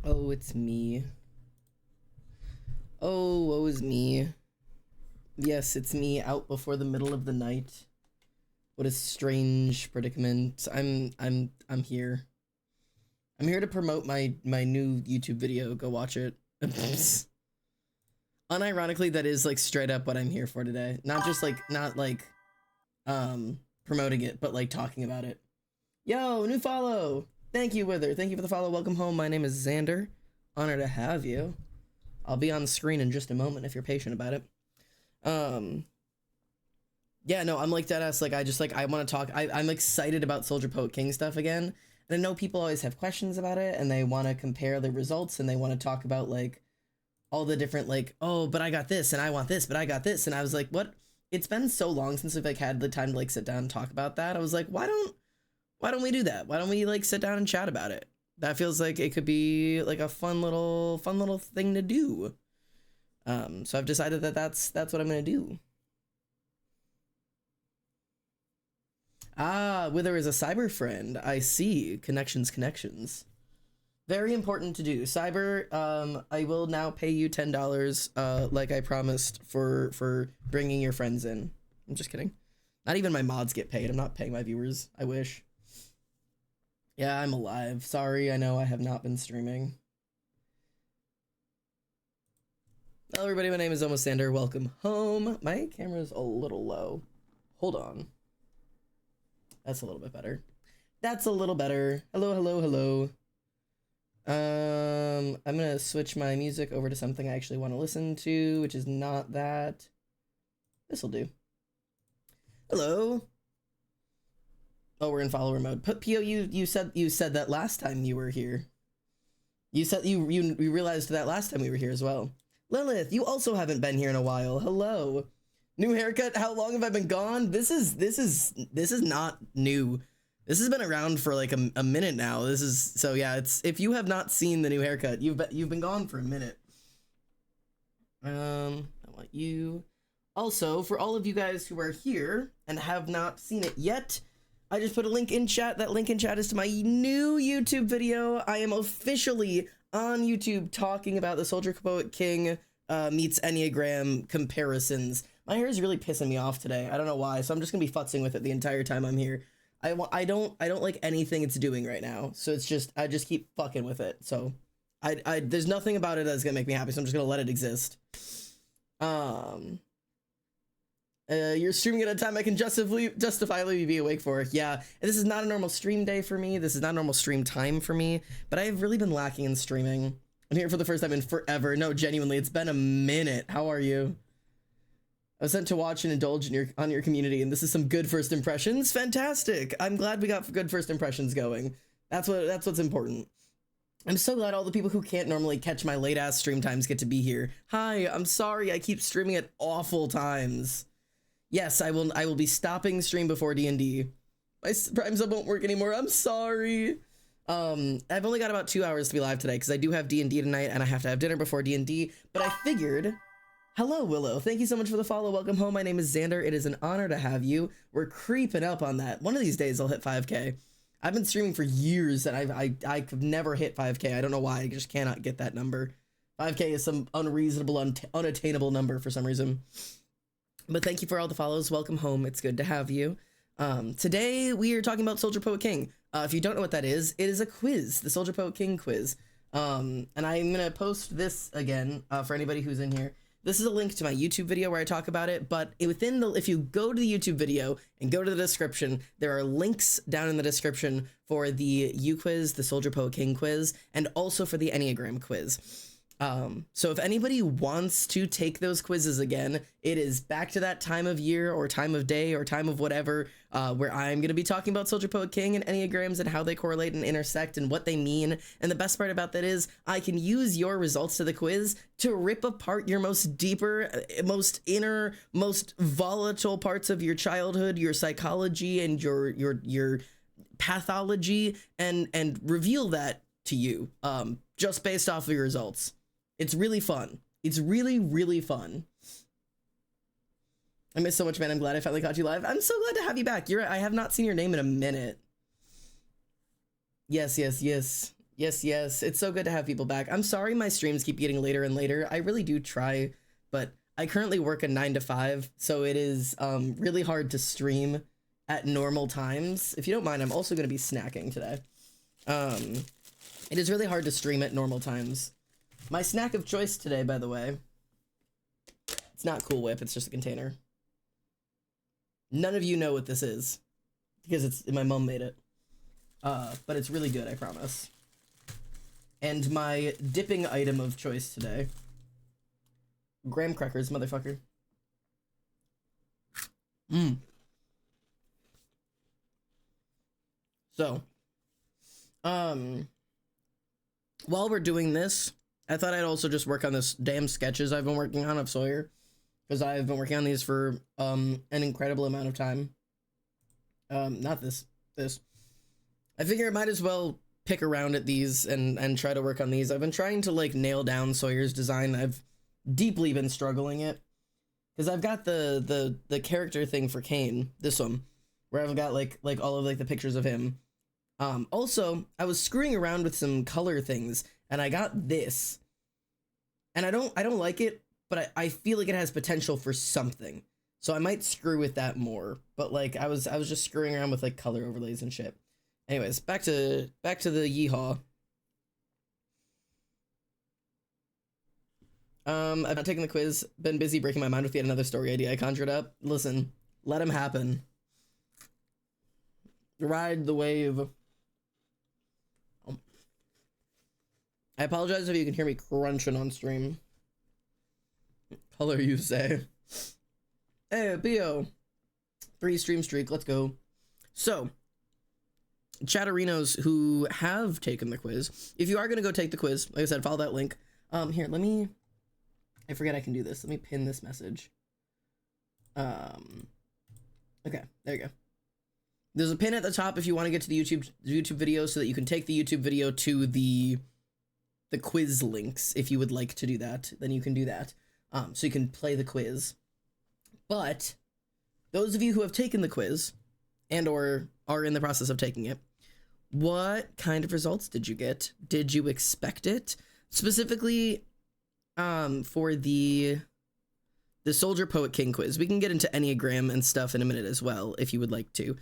Oh, it's me. Oh, woe is me. Yes, it's me out before the middle of the night. What a strange predicament. I'm here. I'm here to promote my new YouTube video. Go watch it. Unironically, that is like straight up what I'm here for today. Not just like promoting it, but like talking about it. Yo, new follow. Thank you, Wither. Thank you for the follow. Welcome home. My name is Xander. Honor to have you. I'll be on screen in just a moment if you're patient about it. Yeah, no, I'm like deadass. Like, I want to talk. I'm excited about Soldier Poet King stuff again. And I know people always have questions about it and they want to compare the results and they want to talk about like all the different like, oh, but I got this and I want this, but I got this. And I was like, what? It's been so long since we've like had the time to like sit down and talk about that. I was like, why don't we do that? Why don't we like sit down and chat about it? That feels like it could be like a fun little thing to do. So I've decided that that's what I'm gonna do. Ah, Wither is a cyber friend. I see. Connections. Very important to do. Cyber, I will now pay you $10, like I promised, for bringing your friends in. I'm just kidding. Not even my mods get paid. I'm not paying my viewers. I wish. Yeah, I'm alive. Sorry, I know I have not been streaming. Hello everybody, my name is Almost Sander. Welcome home. My camera's a little low. Hold on. That's a little bit better. That's a little better. Hello. I'm gonna switch my music over to something I actually want to listen to, which is not that. This'll do. Hello. Oh, we're in follower mode. Put PO, you said that last time you were here. You said you realized that last time we were here as well. Lilith, you also haven't been here in a while. Hello. New haircut. How long have I been gone? This is not new. This has been around for like a minute now. This is so yeah. It's if you have not seen the new haircut, you've been gone for a minute. I want you. Also, for all of you guys who are here and have not seen it yet, I just put a link in chat. That link in chat is to my new YouTube video. I am officially on YouTube talking about the Soldier Poet King meets Enneagram comparisons. My hair is really pissing me off today. I don't know why, so I'm just gonna be futzing with it the entire time I'm here. I don't like anything it's doing right now, so it's just I just keep fucking with it. So there's nothing about it that's gonna make me happy, so I'm just gonna let it exist. You're streaming at a time I can justifiably be awake for. Yeah, this is not a normal stream day for me. This is not a normal stream time for me, but I've really been lacking in streaming. I'm here for the first time in forever. No, genuinely, it's been a minute. How are you? I was sent to watch and indulge in on your community, and this is some good first impressions. Fantastic. I'm glad we got good first impressions going. That's what's important. I'm so glad all the people who can't normally catch my late ass stream times get to be here. Hi, I'm sorry I keep streaming at awful times. Yes, I will be stopping stream before D&D. My Prime sub won't work anymore. I'm sorry. I've only got about 2 hours to be live today because I do have D&D tonight and I have to have dinner before D&D, but I figured... Hello, Willow. Thank you so much for the follow. Welcome home. My name is Xander. It is an honor to have you. We're creeping up on that. One of these days I'll hit 5K. I've been streaming for years and I could never hit 5K. I don't know why. I just cannot get that number. 5K is some unreasonable, unattainable number for some reason. But thank you for all the follows. Welcome home. It's good to have you. Today we are talking about Soldier Poet King. If you don't know what that is, it is a quiz, the Soldier Poet King quiz. And I'm gonna post this again for anybody who's in here. This is a link to my YouTube video where I talk about it, but if you go to the YouTube video and go to the description, there are links down in the description for the U quiz, the Soldier Poet King quiz, and also for the Enneagram quiz. So if anybody wants to take those quizzes again, it is back to that time of year or time of day or time of whatever, where I'm going to be talking about Soldier Poet King and Enneagrams and how they correlate and intersect and what they mean. And the best part about that is I can use your results to the quiz to rip apart your most deeper, most inner, most volatile parts of your childhood, your psychology and your pathology and reveal that to you, just based off of your results. It's really fun. It's really, really fun. I miss so much, man. I'm glad I finally caught you live. I'm so glad to have you back. I have not seen your name in a minute. Yes. Yes, yes. It's so good to have people back. I'm sorry my streams keep getting later and later. I really do try, but I currently work a 9 to 5, so it is really hard to stream at normal times. If you don't mind, I'm also going to be snacking today. It is really hard to stream at normal times. My snack of choice today, by the way, it's not Cool Whip, it's just a container. None of you know what this is, because my mom made it. But it's really good, I promise. And my dipping item of choice today, graham crackers, motherfucker. So, while we're doing this, I thought I'd also just work on this damn sketches I've been working on of Sawyer, because I've been working on these for an incredible amount of time. Not this. I figure I might as well pick around at these and try to work on these. I've been trying to like nail down Sawyer's design. I've deeply been struggling it, because I've got the character thing for Kane, this one, where I've got like all of like the pictures of him. Also, I was screwing around with some color things, and I got this, and I don't like it, but I feel like it has potential for something, so I might screw with that more. But like I was just screwing around with like color overlays and shit. Anyways, back to the yeehaw. I've not taken the quiz. Been busy breaking my mind with yet another story idea I conjured up. Listen, let him happen. Ride the wave. I apologize if you can hear me crunching on stream. Color you say. Hey, Bio. 3 stream streak, let's go. So, Chatterinos who have taken the quiz, if you are going to go take the quiz, like I said, follow that link. Here, I forget I can do this. Let me pin this message. Okay, there you go. There's a pin at the top if you want to get to the YouTube video so that you can take the YouTube video to the quiz links. If you would like to do that, then you can do that. So you can play the quiz. But those of you who have taken the quiz and or are in the process of taking it, what kind of results did you get? Did you expect it? Specifically, for the Soldier Poet King quiz. We can get into Enneagram and stuff in a minute as well, if you would like to.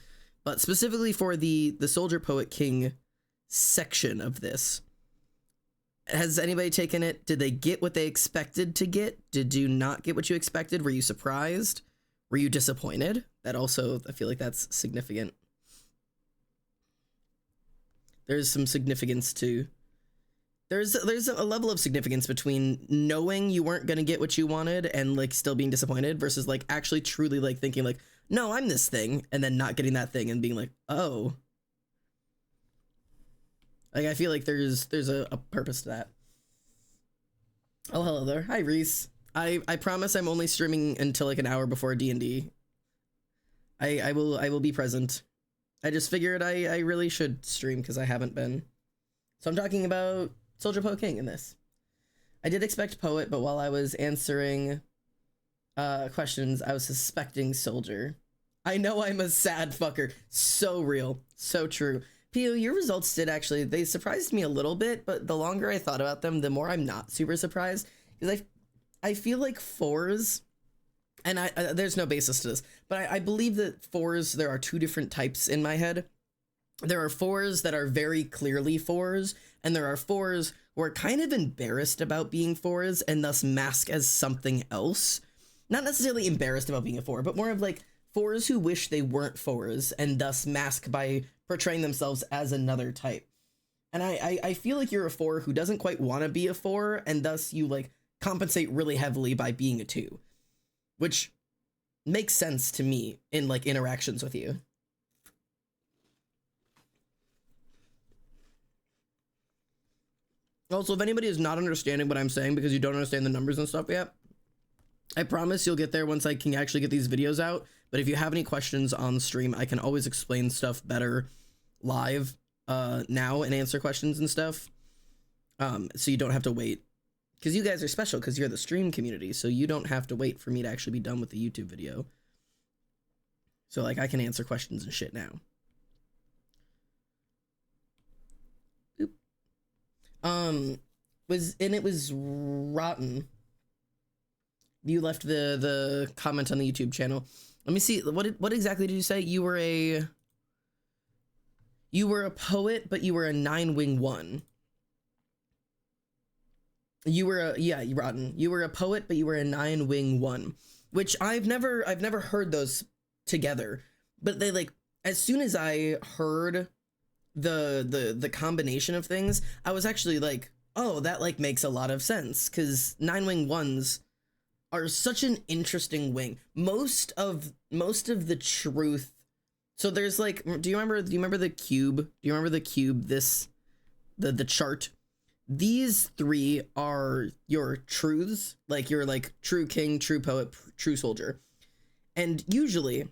But specifically for the Soldier Poet King section of this, has anybody taken it? Did they get what they expected to get? Did you not get what you expected? Were you surprised? Were you disappointed? That also, I feel like that's significant. There's some significance to... There's a level of significance between knowing you weren't going to get what you wanted and like still being disappointed versus like actually truly like thinking like, no, I'm this thing, and then not getting that thing and being like, oh. Like, I feel like there's a purpose to that. Oh, hello there. Hi, Reese. I promise I'm only streaming until like an hour before D&D. I will be present. I just figured I really should stream because I haven't been. So I'm talking about Soldier Poet King in this. I did expect Poet, but while I was answering questions, I was suspecting Soldier. I know I'm a sad fucker. So real. So true. Pio, your results did actually, they surprised me a little bit, but the longer I thought about them, the more I'm not super surprised. Because I feel like 4s, and there's no basis to this, but I believe that 4s, there are 2 different types in my head. There are 4s that are very clearly 4s, and there are 4s who are kind of embarrassed about being 4s and thus mask as something else. Not necessarily embarrassed about being a 4, but more of like 4s who wish they weren't 4s and thus mask by portraying themselves as another type. And I feel like you're a 4 who doesn't quite want to be a 4, and thus you like compensate really heavily by being a 2, which makes sense to me in like interactions with you. Also, if anybody is not understanding what I'm saying because you don't understand the numbers and stuff yet, I promise you'll get there once I can actually get these videos out. But if you have any questions on stream, I can always explain stuff better live now and answer questions and stuff. So you don't have to wait. Because you guys are special because you're the stream community. So you don't have to wait for me to actually be done with the YouTube video. So like I can answer questions and shit now. Oop. Um, it was rotten. You left the comment on the YouTube channel. Let me see. What exactly did you say? You were a poet, but you were a 9-wing 1. You were a, yeah, rotten. You were a poet, but you were a 9-wing 1, which I've never heard those together. But they, like, as soon as I heard the combination of things, I was actually like, oh, that like makes a lot of sense, because 9-wing 1s are such an interesting wing. Most of the truth. So there's like, do you remember the cube? Do you remember the cube? The chart. These 3 are your truths, like you're like true king, true poet, true soldier. And usually,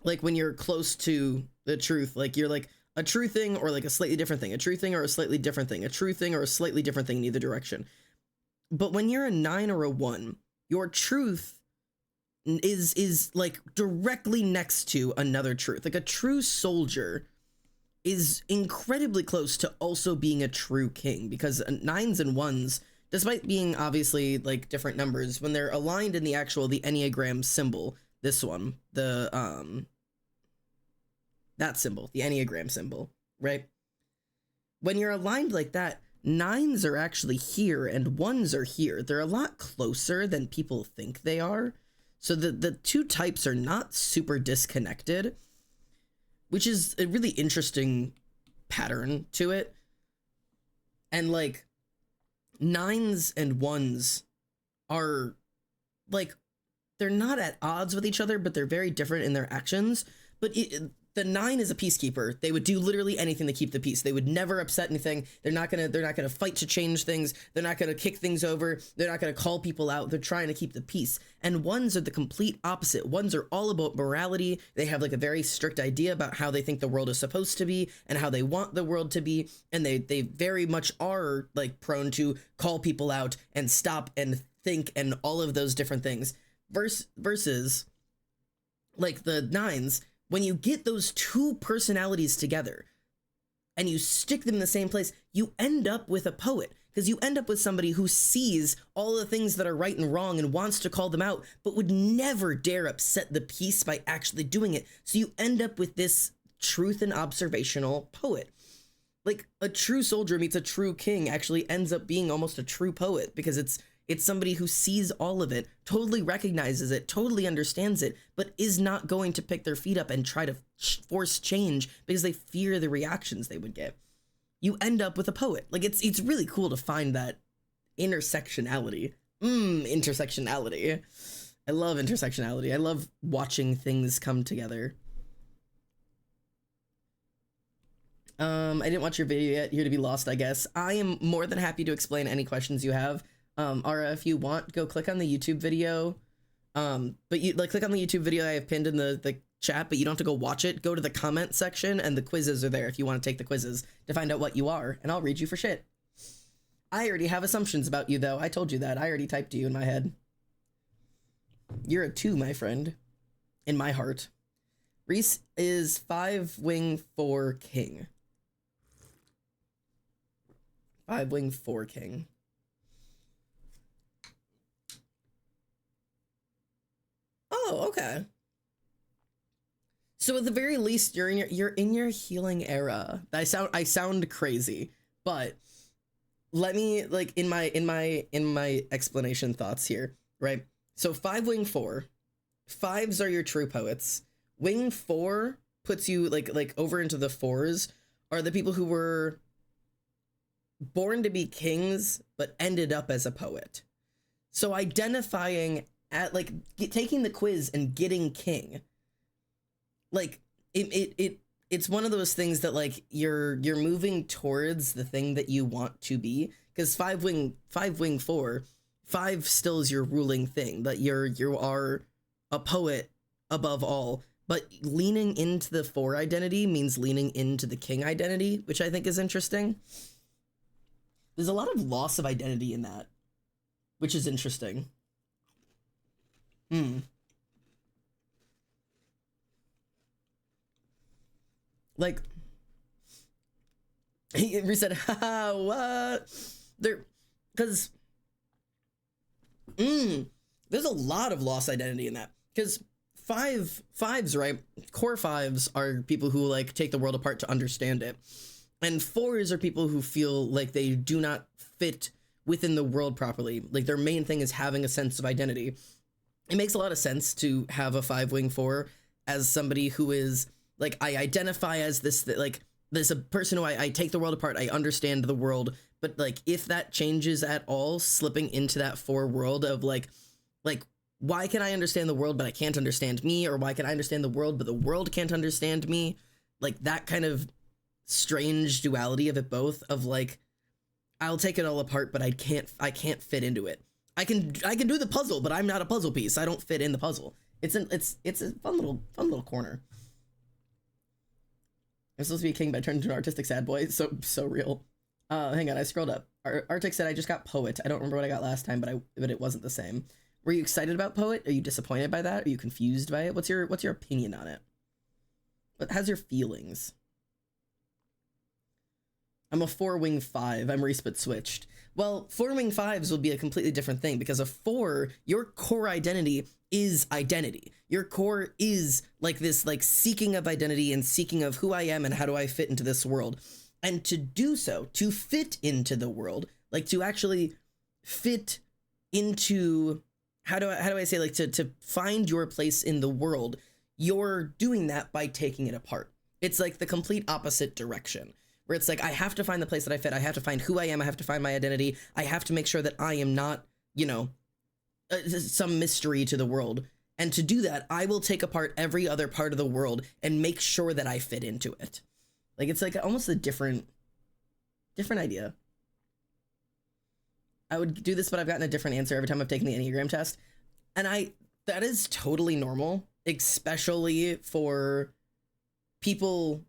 like when you're close to the truth, like you're like a true thing or like a slightly different thing, a true thing or a slightly different thing, a true thing or a slightly different thing in either direction. But when you're a 9 or a 1, your truth is like directly next to another truth. Like a true soldier is incredibly close to also being a true king, because 9s and 1s, despite being obviously like different numbers, when they're aligned in the Enneagram symbol, this one, that symbol, the Enneagram symbol, right? When you're aligned like that, 9s are actually here and 1s are here. They're a lot closer than people think they are. So the 2 types are not super disconnected, which is a really interesting pattern to it. And like 9s and 1s are like, they're not at odds with each other, but they're very different in their actions. But the 9 is a peacekeeper. They would do literally anything to keep the peace. They would never upset anything. They're not gonna fight to change things. They're not gonna kick things over. They're not gonna call people out. They're trying to keep the peace. And 1s are the complete opposite. 1s are all about morality. They have like a very strict idea about how they think the world is supposed to be and how they want the world to be. And they very much are like prone to call people out and stop and think and all of those different things. Versus like the 9s, when you get those 2 personalities together and you stick them in the same place, you end up with a poet, because you end up with somebody who sees all the things that are right and wrong and wants to call them out, but would never dare upset the peace by actually doing it. So you end up with this truth and observational poet. Like a true soldier meets a true king actually ends up being almost a true poet, because it's somebody who sees all of it, totally recognizes it, totally understands it, but is not going to pick their feet up and try to force change because they fear the reactions they would get. You end up with a poet. Like it's really cool to find that intersectionality. Intersectionality. I love intersectionality. I love watching things come together. I didn't watch your video yet. Here to be lost, I guess. I am more than happy to explain any questions you have. Ara, if you want, go click on the YouTube video. But you like click on the YouTube video I have pinned in the chat, but you don't have to go watch it. Go to the comment section and the quizzes are there if you want to take the quizzes to find out what you are, and I'll read you for shit. I already have assumptions about you though. I told you that. I already typed you in my head. You're a 2, my friend. In my heart. Reese is 5-wing 4 king. 5-wing 4 king. Oh, okay. So at the very least, you're in your healing era. I sound crazy, but let me like in my explanation thoughts here, right? So 5-wing 4, 5s are your true poets. Wing 4 puts you like over into the 4s are the people who were born to be kings but ended up as a poet. So identifying at like taking the quiz and getting king, like it's one of those things that like you're moving towards the thing that you want to be, because 5-wing 4, 5 still is your ruling thing, that you are a poet above all, but leaning into the 4 identity means leaning into the king identity, which I think is interesting. There's a lot of loss of identity in that, which is interesting. Like, He reset. Haha, what? There, because there's a lot of lost identity in that. Because fives, right? Core fives are people who like take the world apart to understand it, and fours are people who feel like they do not fit within the world properly. Like their main thing is having a sense of identity. It makes a lot of sense to have a 5-wing 4 as somebody who is like, I identify as this, like this a person who I take the world apart, I understand the world, but like if that changes at all, slipping into that 4 world of like why can I understand the world but I can't understand me, or why can I understand the world but the world can't understand me, like that kind of strange duality of it both, of like I'll take it all apart but I can't fit into it. I can do the puzzle, but I'm not a puzzle piece. I don't fit in the puzzle. It's a fun little corner. I'm supposed to be a king, but I turned into an artistic sad boy. So real. Hang on, I scrolled up. Arctic said I just got poet. I don't remember what I got last time, but it wasn't the same. Were you excited about poet? Are you disappointed by that? Are you confused by it? What's your opinion on it? How's your feelings? I'm a 4-wing 5. I'm resplit switched. Well, 4-wing 5s will be a completely different thing, because a 4, your core identity is identity. Your core is like this, like seeking of identity and seeking of who I am and how do I fit into this world. And to do so, to fit into the world, like to actually fit into, how do I say, like to find your place in the world, you're doing that by taking it apart. It's like the complete opposite direction, where it's like, I have to find the place that I fit. I have to find who I am. I have to find my identity. I have to make sure that I am not, you know, some mystery to the world. And to do that, I will take apart every other part of the world and make sure that I fit into it. Like, it's like almost a different idea. I would do this, but I've gotten a different answer every time I've taken the Enneagram test. And that is totally normal, especially for people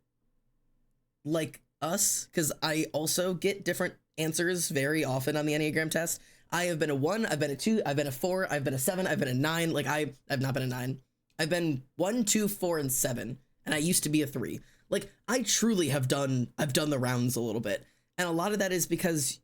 like us, because I also get different answers very often on the Enneagram test. I have been a 1, I've been a 2, I've been a 4, I've been a 7, I've been a 9. Like I've not been a 9. I've been 1, 2, 4, and 7, and I used to be a 3. Like I truly I've done the rounds a little bit, and a lot of that is because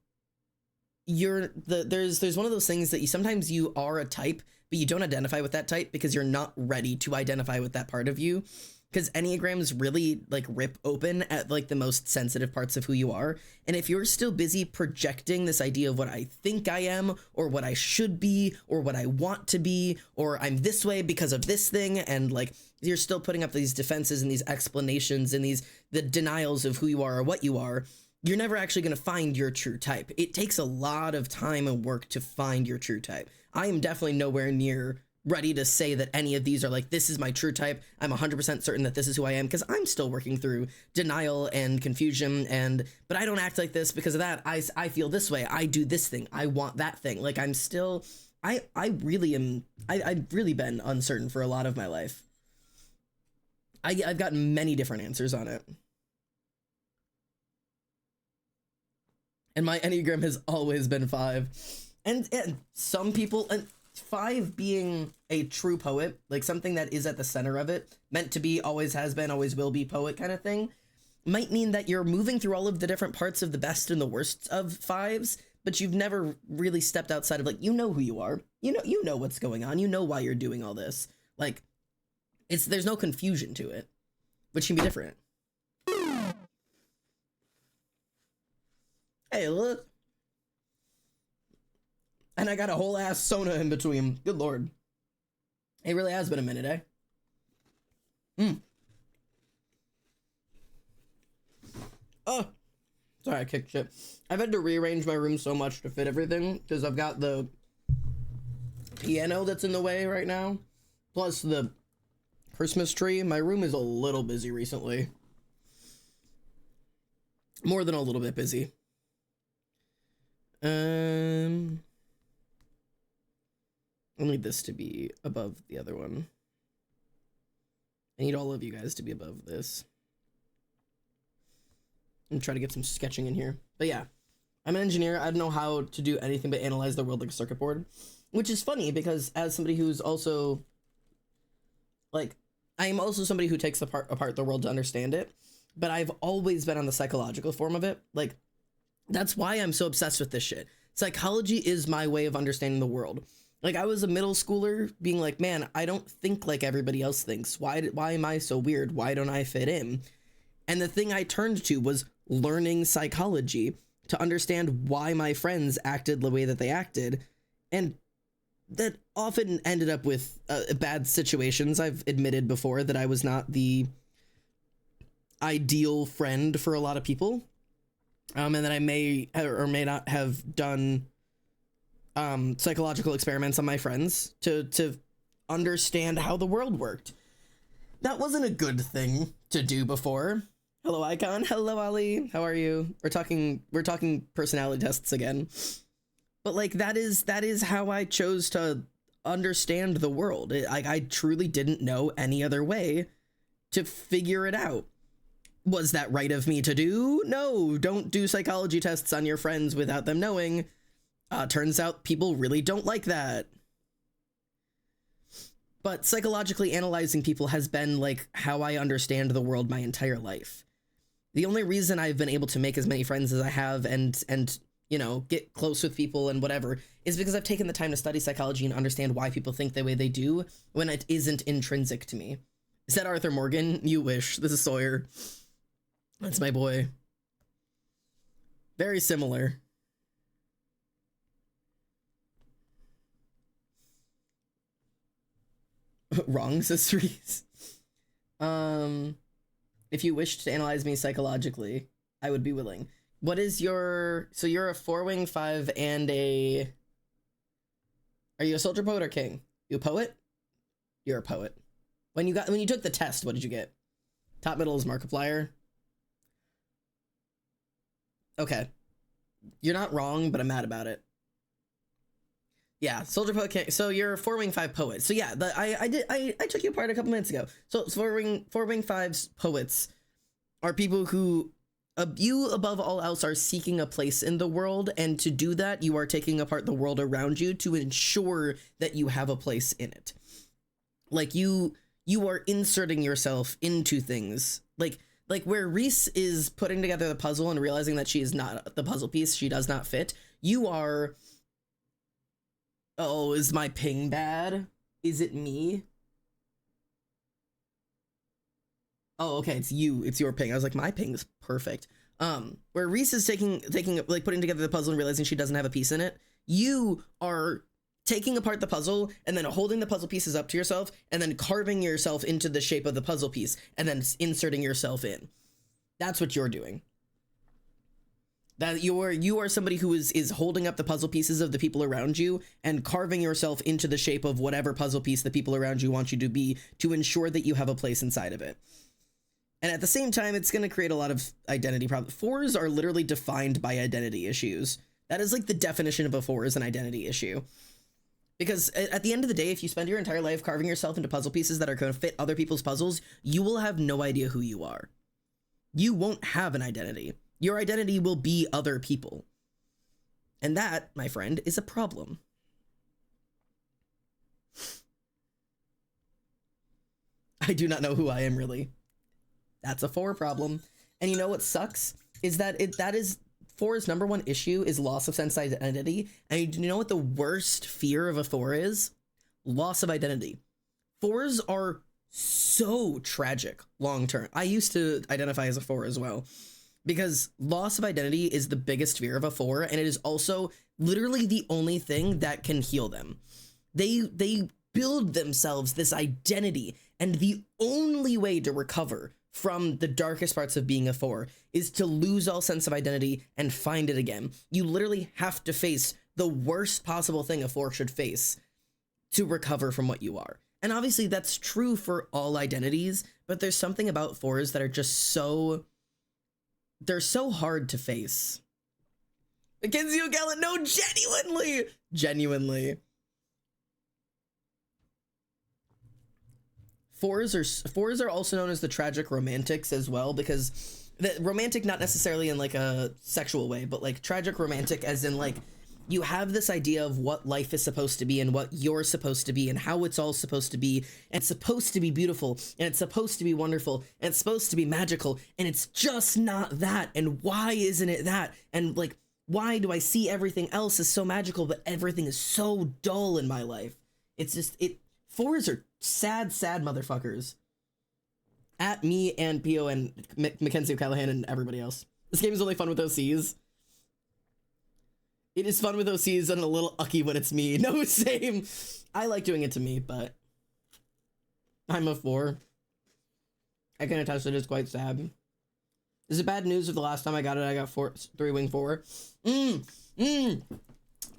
there's one of those things that sometimes you are a type, but you don't identify with that type because you're not ready to identify with that part of you. Because Enneagrams really like rip open at like the most sensitive parts of who you are. And if you're still busy projecting this idea of what I think I am, or what I should be, or what I want to be, or I'm this way because of this thing, and like you're still putting up these defenses and these explanations and the denials of who you are or what you are, you're never actually going to find your true type. It takes a lot of time and work to find your true type. I am definitely nowhere near ready to say that any of these are like, this is my true type. I'm 100% certain that this is who I am, because I'm still working through denial and confusion, but I don't act like this because of that. I feel this way. I do this thing. I want that thing. Like I'm still, I've really been uncertain for a lot of my life. I've gotten many different answers on it. And my Enneagram has always been 5. And some people, and 5 being a true poet, like something that is at the center of it, meant to be, always has been, always will be poet kind of thing, might mean that you're moving through all of the different parts of the best and the worst of 5s, but you've never really stepped outside of like, you know who you are, you know what's going on, you know why you're doing all this. Like there's no confusion to it, which can be different. Hey, look. And I got a whole ass Sona in between. Good lord. It really has been a minute, eh? Oh. Sorry, I kicked shit. I've had to rearrange my room so much to fit everything, because I've got the piano that's in the way right now, plus the Christmas tree. My room is a little busy recently. More than a little bit busy. I need this to be above the other one. I need all of you guys to be above this. I'm trying to get some sketching in here. But yeah, I'm an engineer. I don't know how to do anything but analyze the world like a circuit board. Which is funny, because as somebody who's also, like, I am also somebody who takes apart the world to understand it. but I've always been on the psychological form of it. Like, that's why I'm so obsessed with this shit. Psychology is my way of understanding the world. Like, I was a middle schooler being like, man, I don't think like everybody else thinks. Why am I so weird? Why don't I fit in? And the thing I turned to was learning psychology to understand why my friends acted the way that they acted. And that often ended up with bad situations. I've admitted before that I was not the ideal friend for a lot of people. And that I may or may not have done psychological experiments on my friends to understand how the world worked. That wasn't a good thing to do before. Hello, Icon. Hello, Ali. How are you? We're talking personality tests again. But like, that is how I chose to understand the world. I truly didn't know any other way to figure it out. Was that right of me to do? No, don't do psychology tests on your friends without them knowing. Turns out people really don't like that. But psychologically analyzing people has been like how I understand the world my entire life. The only reason I've been able to make as many friends as I have and you know, get close with people and whatever is because I've taken the time to study psychology and understand why people think the way they do when it isn't intrinsic to me. Is that Arthur Morgan? You wish. This is Sawyer. That's my boy. Very similar. Wrong, sisters. If you wished to analyze me psychologically, I would be willing. What is your... So you're a 4-wing 5 and a... Are you a soldier, poet, or king? You a poet? You're a poet. When you took the test, what did you get? Top middle is Markiplier. Okay. You're not wrong, but I'm mad about it. Yeah, soldier, poet, king. So you're a 4-wing 5 poet. So yeah, I took you apart a couple minutes ago. So 4-wing 5's poets are people who... you, above all else, are seeking a place in the world, and to do that, you are taking apart the world around you to ensure that you have a place in it. Like, you are inserting yourself into things. Like where Reese is putting together the puzzle and realizing that she is not the puzzle piece, she does not fit, you are... Oh, is my ping bad? Is it me? Oh, okay, it's you. It's your ping. I was like, my ping is perfect. Where Reese is taking like putting together the puzzle and realizing she doesn't have a piece in it. You are taking apart the puzzle and then holding the puzzle pieces up to yourself and then carving yourself into the shape of the puzzle piece and then inserting yourself in. That's what you're doing. That you are somebody who is holding up the puzzle pieces of the people around you and carving yourself into the shape of whatever puzzle piece the people around you want you to be to ensure that you have a place inside of it. And at the same time, it's going to create a lot of identity problems. 4s are literally defined by identity issues. That is like the definition of a 4 is an identity issue. Because at the end of the day, if you spend your entire life carving yourself into puzzle pieces that are going to fit other people's puzzles, you will have no idea who you are. You won't have an identity. Your identity will be other people. And that, my friend, is a problem. I do not know who I am, really. That's a 4 problem. And you know what sucks? Is that 4's number one issue is loss of sense of identity. And you know what the worst fear of a 4 is? Loss of identity. 4s are so tragic long term. I used to identify as a 4 as well. Because loss of identity is the biggest fear of a 4, and it is also literally the only thing that can heal them. They build themselves this identity, and the only way to recover from the darkest parts of being a 4 is to lose all sense of identity and find it again. You literally have to face the worst possible thing a 4 should face to recover from what you are. And obviously that's true for all identities, but there's something about 4s that are just so... They're so hard to face. Mackenzie O'Gallant, no, genuinely. 4s are also known as the tragic romantics as well, because the romantic, not necessarily in like a sexual way, but like tragic romantic as in like you have this idea of what life is supposed to be and what you're supposed to be and how it's all supposed to be. And it's supposed to be beautiful and it's supposed to be wonderful and it's supposed to be magical, and it's just not that. And why isn't it that? And like, why do I see everything else as so magical, but everything is so dull in my life? It's just, fours are sad, sad motherfuckers. At me and Pio and Mackenzie O'Callahan and everybody else. This game is only fun with OCs. It is fun with OCs and a little ucky when it's me. No, same. I like doing it to me, but I'm a 4. I can attest it is quite sad. Is it bad news if the last time I got it, I got 3-wing 4?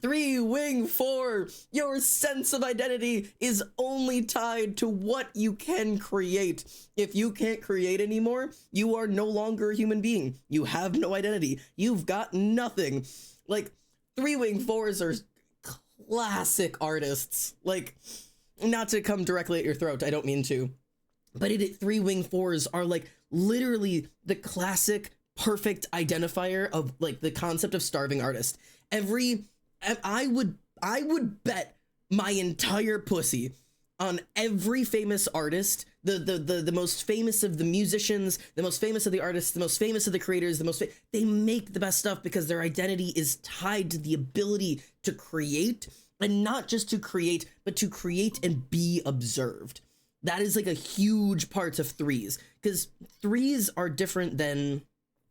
3-wing 4! Your sense of identity is only tied to what you can create. If you can't create anymore, you are no longer a human being. You have no identity. You've got nothing. Like, 3-wing 4s are classic artists. Like, not to come directly at your throat, I don't mean to. But 3-wing 4s are like literally the classic perfect identifier of like the concept of starving artist. I would bet my entire pussy on every famous artist, the most famous of the musicians, the most famous of the artists, the most famous of the creators, they make the best stuff because their identity is tied to the ability to create, and not just to create, but to create and be observed. That is like a huge part of 3s, because 3s are different than,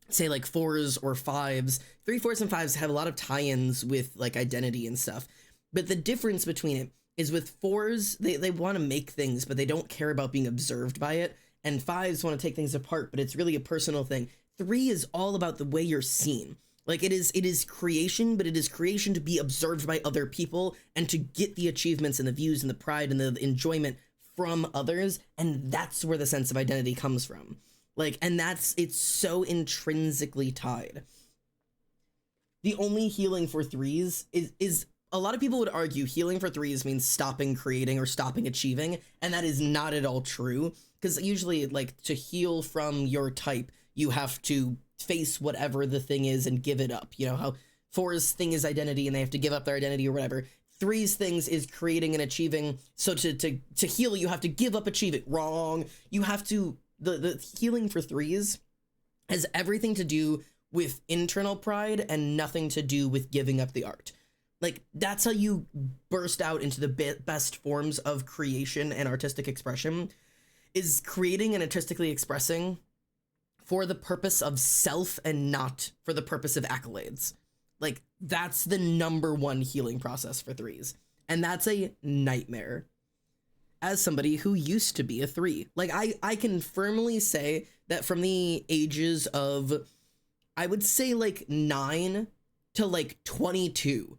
say, like 4s or 5s. 3, 4s, and 5s have a lot of tie-ins with like identity and stuff. But the difference between it is with 4s, they want to make things, but they don't care about being observed by it. And 5s want to take things apart, but it's really a personal thing. 3 is all about the way you're seen. Like it is creation, but it is creation to be observed by other people and to get the achievements and the views and the pride and the enjoyment from others. And that's where the sense of identity comes from. Like, and it's so intrinsically tied. The only healing for 3s is a lot of people would argue healing for 3s means stopping creating or stopping achieving, and that is not at all true, because usually, like, to heal from your type, you have to face whatever the thing is and give it up. You know how 4's thing is identity and they have to give up their identity or whatever. 3's things is creating and achieving, so to heal, you have to give up achieving. Wrong. You have to, the healing for 3s has everything to do with internal pride and nothing to do with giving up the art. Like, that's how you burst out into the best forms of creation and artistic expression, is creating and artistically expressing for the purpose of self and not for the purpose of accolades. Like, that's the #1 healing process for 3s. And that's a nightmare. As somebody who used to be a 3. Like, I can firmly say that from the ages of, I would say, like, 9 to, like, 22,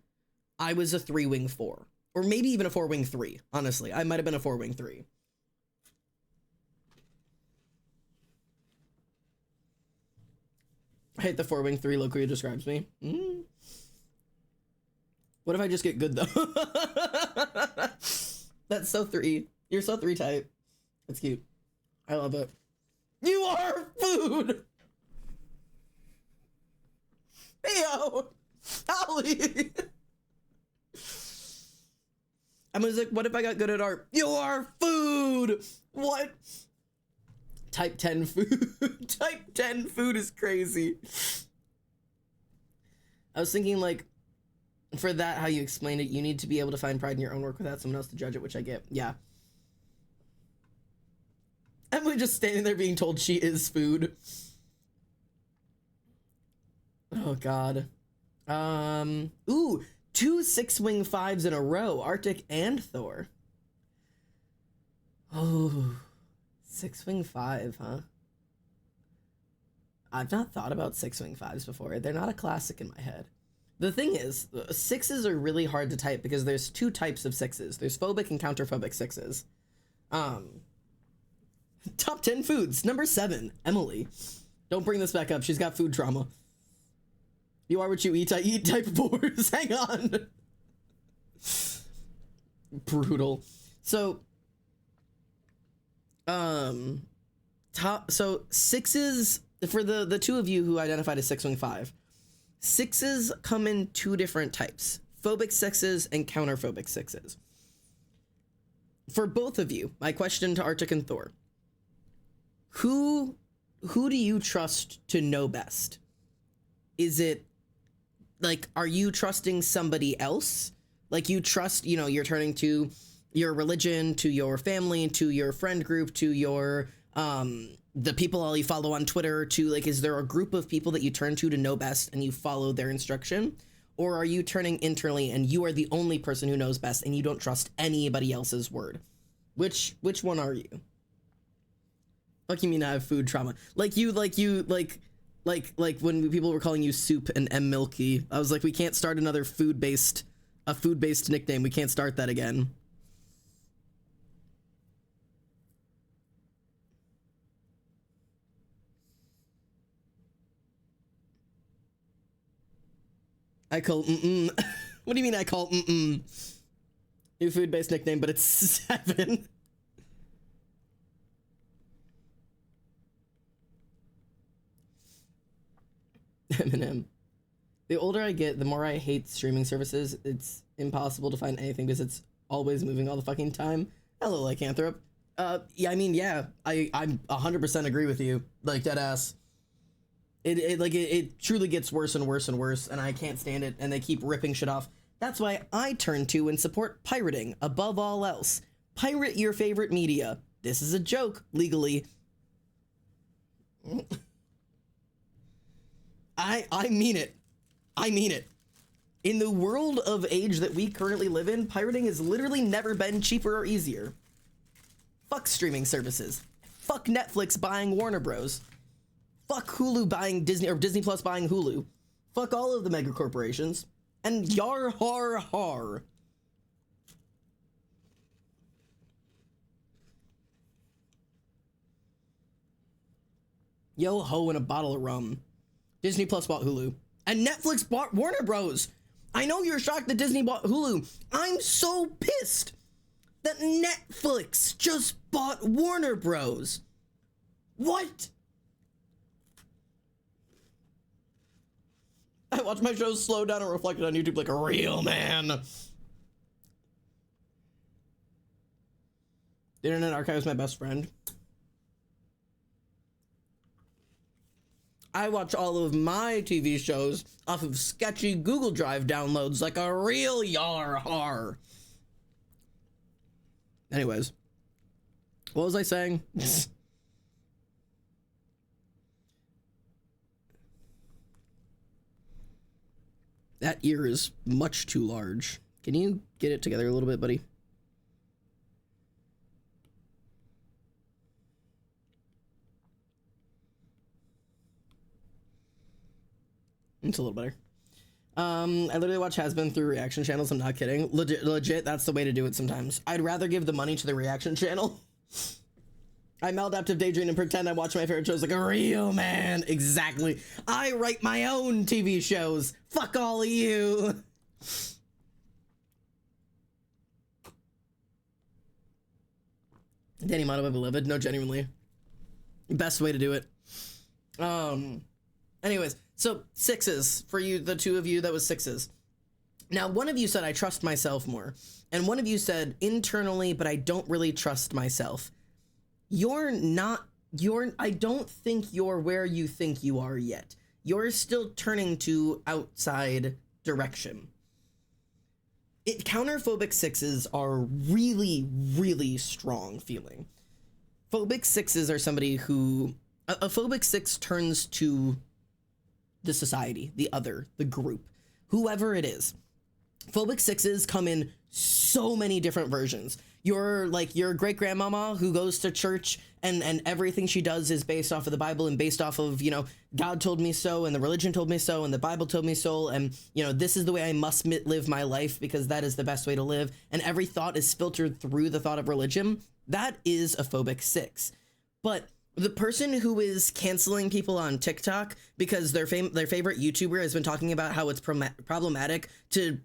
I was a 3-wing 4. Or maybe even a 4-wing 3, honestly. I might have been a 4-wing 3. I hate the 4-wing 3 locally describes me. What if I just get good, though? That's so 3. You're so 3 type. That's cute. I love it. You are food! Theo! Holly! I was like, what if I got good at art? You are food! What? Type 10 food. Type 10 food is crazy. I was thinking, like, for that, how you explained it, you need to be able to find pride in your own work without someone else to judge it, which I get. Yeah. Emily just standing there being told she is food. Oh, God. Ooh, 2 6-wing 5s in a row, Arctic and Thor. Oh, 6-wing 5, huh? I've not thought about 6-wing 5s before. They're not a classic in my head. The thing is, 6s are really hard to type because there's 2 types of 6s. There's phobic and counterphobic 6s. Top 10 foods. Number 7, Emily. Don't bring this back up. She's got food trauma. You are what you eat. I eat type 4s. Hang on. Brutal. So, so 6s, for the two of you who identified as 6-wing 5, 6s come in 2 different types. phobic sixes and counterphobic sixes. For both of you, my question to Arctic and Thor, who do you trust to know best? Is it like, are you trusting somebody else? Like, you trust, you know, you're turning to your religion, to your family, to your friend group, to your the people all you follow on Twitter, to like, is there a group of people that you turn to know best and you follow their instruction? Or are you turning internally and you are the only person who knows best and you don't trust anybody else's word? Which one are you? Fuck you mean I have food trauma? Like when people were calling you Soup and M Milky, I was like, we can't start another food-based nickname. We can't start that again. I call What do you mean I call New food-based nickname, but it's 7. Eminem. The older I get, the more I hate streaming services. It's impossible to find anything because it's always moving all the fucking time. Hello, Lycanthrope. Yeah, I mean, yeah, I'm 100% agree with you. Like, dead ass. It truly gets worse and worse and worse, and I can't stand it, and they keep ripping shit off. That's why I turn to and support pirating above all else. Pirate your favorite media. This is a joke, legally. I mean it. I mean it. In the world of age that we currently live in, pirating has literally never been cheaper or easier. Fuck streaming services. Fuck Netflix buying Warner Bros. Fuck Hulu buying Disney, or Disney Plus buying Hulu. Fuck all of the mega corporations. And yar har har. Yo ho and a bottle of rum. Disney Plus bought Hulu. And Netflix bought Warner Bros. I know you're shocked that Disney bought Hulu. I'm so pissed that Netflix just bought Warner Bros. What? I watch my shows slow down and reflected on YouTube like a real man. The Internet Archive is my best friend. I watch all of my TV shows off of sketchy Google Drive downloads like a real yar har. Anyways, what was I saying? That ear is much too large. Can you get it together a little bit, buddy? It's a little better. I literally watch Has-Been through reaction channels. I'm not kidding. Legit, that's the way to do it sometimes. I'd rather give the money to the reaction channel. I maladaptive daydream and pretend I watch my favorite shows like a real man. Exactly. I write my own TV shows. Fuck all of you. Danny Motto, my beloved. No, genuinely. Best way to do it. Anyways, so 6s for you, the two of you that was 6s. Now, one of you said I trust myself more, and one of you said internally, but I don't really trust myself. I don't think you're where you think you are yet. You're still turning to outside direction. Counterphobic 6s are really, really strong feeling. Phobic 6s are somebody who, a phobic 6 turns to the society, the other, the group, whoever it is. Phobic 6s come in so many different versions. You're like your great grandmama who goes to church and everything she does is based off of the Bible and based off of, you know, God told me so and the religion told me so and the Bible told me so, and, you know, this is the way I must live my life because that is the best way to live, and every thought is filtered through the thought of religion. That is a phobic 6. But the person who is canceling people on TikTok because their favorite YouTuber has been talking about how it's problematic to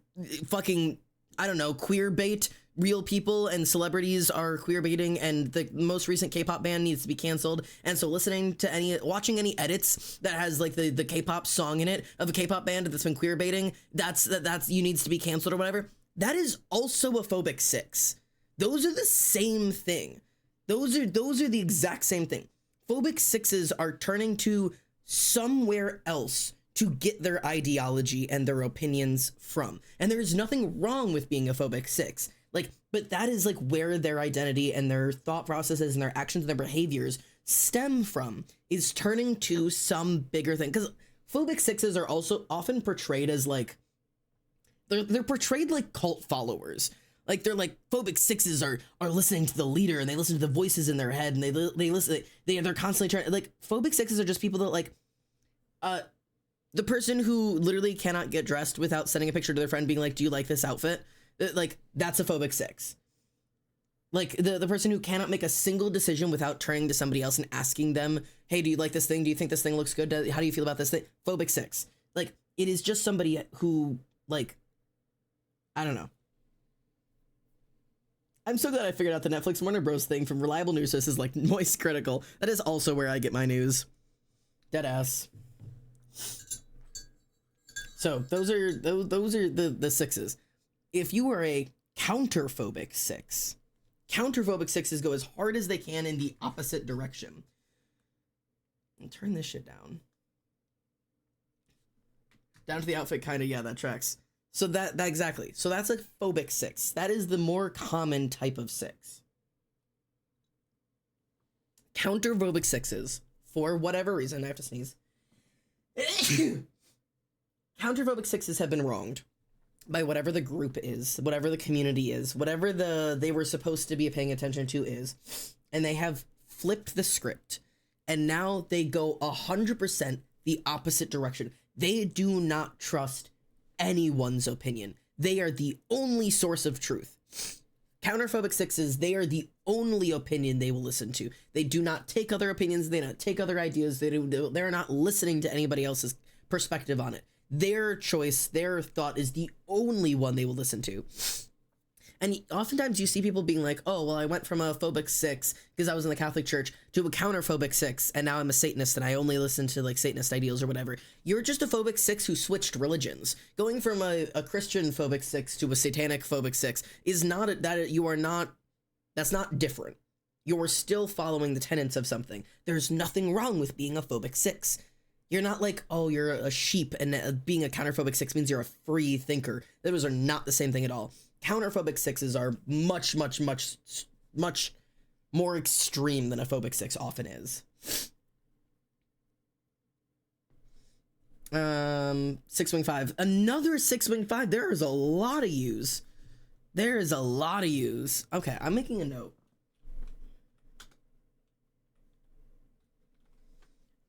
fucking, I don't know, queer bait real people and celebrities are queer baiting, and the most recent K-pop band needs to be canceled. And so watching any edits that has like the K-pop song in it of a K-pop band that's been queer baiting, that's you needs to be canceled or whatever. That is also a phobic 6. Those are the same thing. Those are the exact same thing. Phobic 6s are turning to somewhere else to get their ideology and their opinions from. And there is nothing wrong with being a phobic 6. Like, but that is like where their identity and their thought processes and their actions and their behaviors stem from, is turning to some bigger thing. Because phobic 6s are also often portrayed as like, they're portrayed like cult followers. Like, they're like, phobic 6s are listening to the leader, and they listen to the voices in their head, and they listen, they're constantly trying, like, phobic 6s are just people that, like, the person who literally cannot get dressed without sending a picture to their friend being like, do you like this outfit? Like, that's a phobic 6. Like, the person who cannot make a single decision without turning to somebody else and asking them, hey, do you like this thing? Do you think this thing looks good? How do you feel about this thing? Phobic 6. Like, it is just somebody who, like, I don't know. I'm so glad I figured out the Netflix Warner Bros. Thing from reliable news sources like Moist Critical. That is also where I get my news. Deadass. So those are the 6s. If you are a counterphobic 6, counterphobic 6s go as hard as they can in the opposite direction. And turn this shit down. Down to the outfit, kind of, yeah, that tracks. So that exactly. So that's a phobic 6. That is the more common type of 6. Counterphobic 6s, for whatever reason, I have to sneeze. Counterphobic 6s have been wronged by whatever the group is, whatever the community is, whatever they were supposed to be paying attention to is, and they have flipped the script, and now they go 100% the opposite direction. They do not trust anyone's opinion. They are the only source of truth. Counterphobic 6s, they are the only opinion they will listen to. They do not take other opinions. They don't take other ideas. They're not listening to anybody else's perspective on it. Their choice, their thought is the only one they will listen to. And oftentimes you see people being like, oh, well, I went from a phobic 6 because I was in the Catholic Church to a counterphobic 6, and now I'm a Satanist and I only listen to like Satanist ideals or whatever. You're just a phobic 6 who switched religions. Going from a Christian phobic 6 to a satanic phobic 6 is not that's not different. You're still following the tenets of something. There's nothing wrong with being a phobic 6. You're not like, oh, you're a sheep, and being a counterphobic 6 means you're a free thinker. Those are not the same thing at all. Counterphobic 6s are much, much, much, much more extreme than a phobic 6 often is. 6-wing 5. Another 6-wing 5. There is a lot of use. There is a lot of use. Okay, I'm making a note.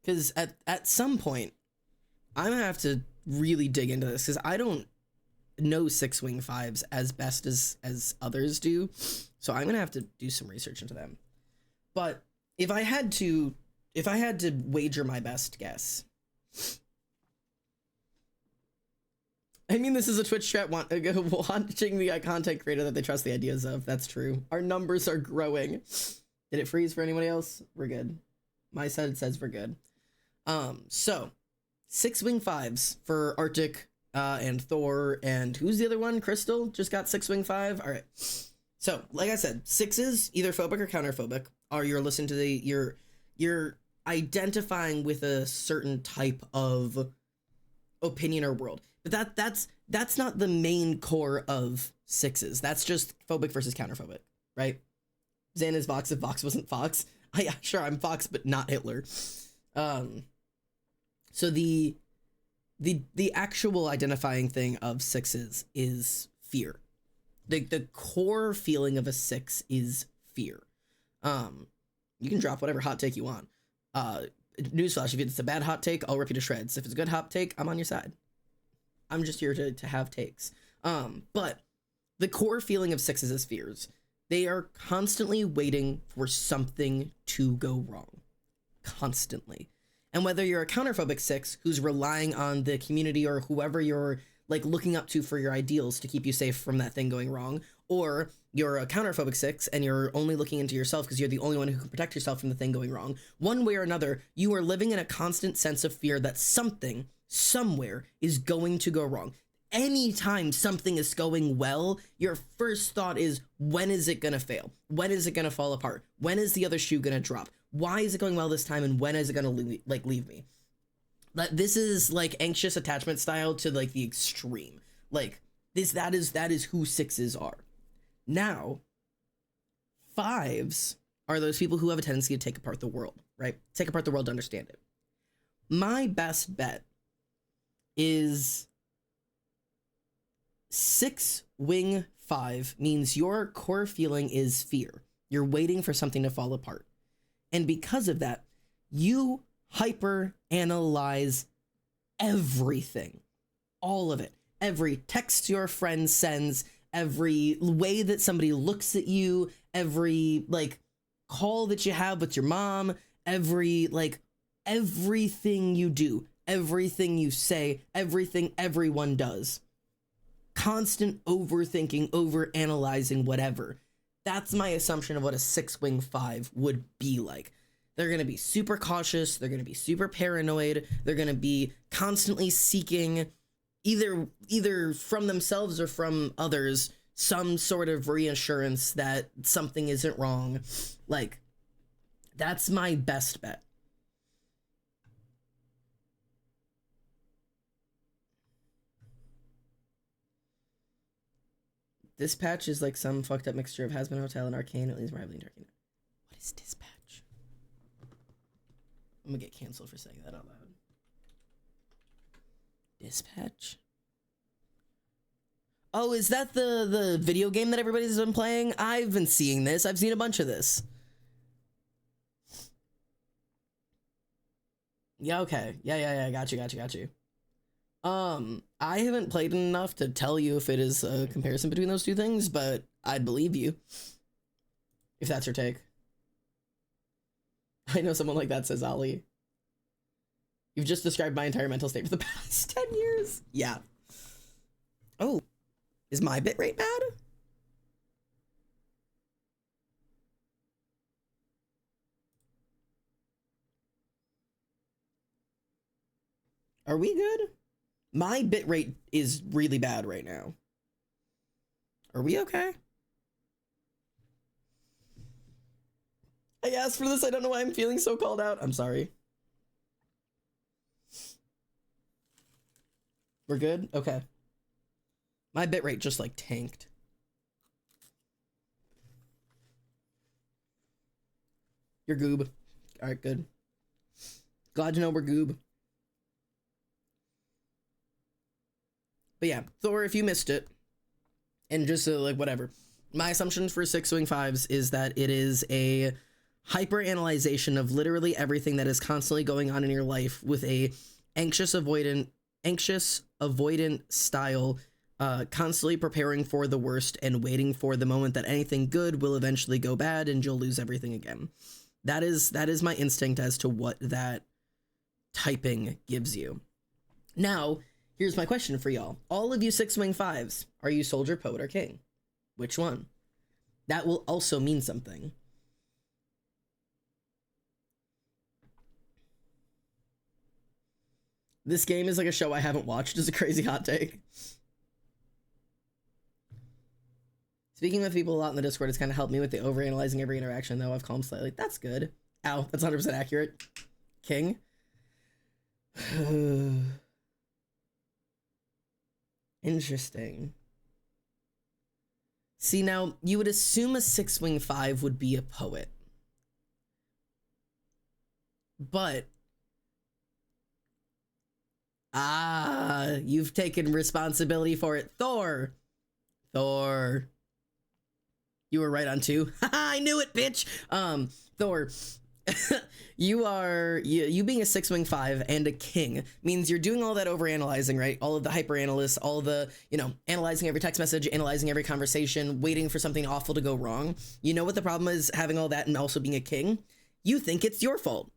Because at some point, I'm going to have to really dig into this, because I don't know 6-wing 5s as best as others do. So I'm going to have to do some research into them. But if I had to wager my best guess, I mean, this is a Twitch chat watching the content creator that they trust the ideas of. That's true. Our numbers are growing. Did it freeze for anybody else? We're good. My side says we're good. So 6-wing 5s for Arctic, and Thor, and who's the other one? Crystal just got 6-wing 5. All right. So, like I said, 6s, either phobic or counterphobic, are you're listening to you're identifying with a certain type of opinion or world. But that's not the main core of 6s. That's just phobic versus counterphobic, right? Xan is Vox if Vox wasn't Fox. Yeah, sure, I'm Fox, but not Hitler. So the actual identifying thing of 6s is fear. The core feeling of a 6 is fear. You can drop whatever hot take you want. Newsflash, if it's a bad hot take, I'll rip you to shreds. If it's a good hot take, I'm on your side. I'm just here to have takes. But the core feeling of 6s is fears. They are constantly waiting for something to go wrong. Constantly. And whether you're a counterphobic 6 who's relying on the community or whoever you're like looking up to for your ideals to keep you safe from that thing going wrong, or you're a counterphobic 6 and you're only looking into yourself because you're the only one who can protect yourself from the thing going wrong. One way or another, you are living in a constant sense of fear that something, somewhere, is going to go wrong. Anytime something is going well, your first thought is, when is it gonna fail? When is it gonna fall apart? When is the other shoe gonna drop? Why is it going well this time, and when is it gonna leave me? This is like anxious attachment style to like the extreme. Like that is who 6s are. Now, 5s are those people who have a tendency to take apart the world, right? Take apart the world to understand it. My best bet is 6 wing 5 means your core feeling is fear. You're waiting for something to fall apart. And because of that, you hyper analyze everything, all of it. Every text your friend sends, every way that somebody looks at you, every like call that you have with your mom, every like everything you do, everything you say, everything everyone does. Constant overthinking, overanalyzing, whatever. That's my assumption of what a 6 wing 5 would be like. They're going to be super cautious. They're going to be super paranoid. They're going to be constantly seeking either from themselves or from others some sort of reassurance that something isn't wrong. Like, that's my best bet. Dispatch is like some fucked up mixture of Has-Been Hotel and Arcane, at least rivaling Arcane. What is Dispatch? I'm gonna get canceled for saying that out loud. Dispatch? Oh, is that the video game that everybody's been playing? I've been seeing this. I've seen a bunch of this. Yeah, okay. Yeah. Got you. I haven't played enough to tell you if it is a comparison between those two things, but I'd believe you if that's your take. I know someone like that, says Ollie. You've just described my entire mental state for the past 10 years. Yeah. Oh, is my bitrate bad? Are we good? My bitrate is really bad right now. Are we okay? I asked for this. I don't know why I'm feeling so called out. I'm sorry. We're good? Okay. My bitrate just like tanked. You're goob. All right, good. Glad to know we're goob. But yeah, Thor, if you missed it, and just like whatever, my assumption for 6 wing 5s is that it is a hyper-analyzation of literally everything that is constantly going on in your life with a anxious avoidant style, constantly preparing for the worst and waiting for the moment that anything good will eventually go bad and you'll lose everything again. That is my instinct as to what that typing gives you. Now, here's my question for y'all. All of you 6 wing 5s, are you soldier, poet, or king? Which one? That will also mean something. This game is like a show I haven't watched, is a crazy hot take. Speaking with people a lot in the Discord has kind of helped me with the overanalyzing every interaction, though I've calmed slightly. That's good. Ow, that's 100% accurate. King. Interesting. See, now, you would assume a 6 wing 5 would be a poet. But you've taken responsibility for it. Thor. You were right on 2. I knew it, bitch. Thor. You being a 6 wing 5 and a king means you're doing all that overanalyzing, right? All of the hyper-analysis, all the, analyzing every text message, analyzing every conversation, waiting for something awful to go wrong. You know what the problem is having all that and also being a king? You think it's your fault.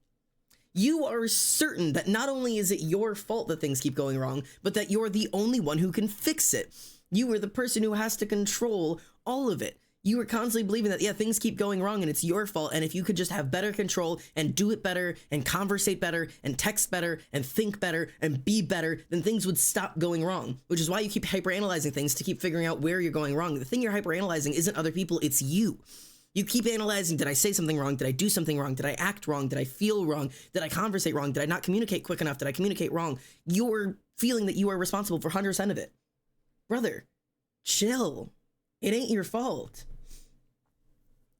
You are certain that not only is it your fault that things keep going wrong, but that you're the only one who can fix it. You are the person who has to control all of it. You are constantly believing that, yeah, things keep going wrong and it's your fault. And if you could just have better control and do it better and conversate better and text better and think better and be better, then things would stop going wrong, which is why you keep hyperanalyzing things to keep figuring out where you're going wrong. The thing you're hyperanalyzing isn't other people, it's you. You keep analyzing, did I say something wrong? Did I do something wrong? Did I act wrong? Did I feel wrong? Did I conversate wrong? Did I not communicate quick enough? Did I communicate wrong? You're feeling that you are responsible for 100% of it. Brother, chill. It ain't your fault.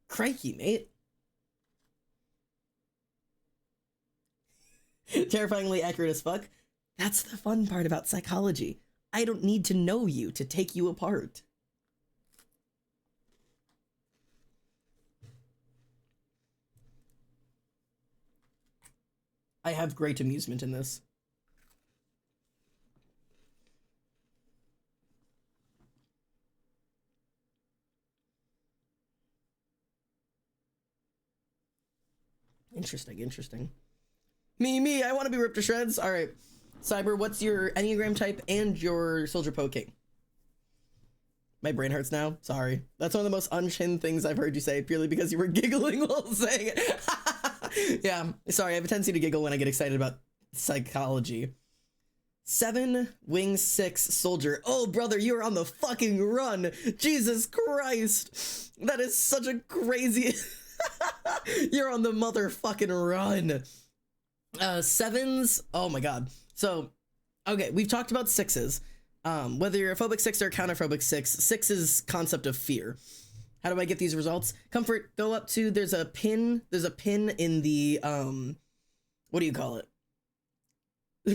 Crikey, mate. Terrifyingly accurate as fuck. That's the fun part about psychology. I don't need to know you to take you apart. I have great amusement in this. Interesting. Me, I want to be ripped to shreds. All right, Cyber, what's your Enneagram type and your Soldier Poking? My brain hurts now. Sorry. That's one of the most unchinned things I've heard you say, purely because you were giggling while saying it. Yeah, sorry, I have a tendency to giggle when I get excited about psychology. 7, wing 6, soldier. Oh, brother, you're on the fucking run. Jesus Christ. That is such a crazy... You're on the motherfucking run. 7s, oh my god. So, okay, we've talked about 6s. Whether you're a phobic 6 or a counterphobic 6, 6 is concept of fear. How do I get these results? Comfort, go up to, there's a pin in the, what do you call it?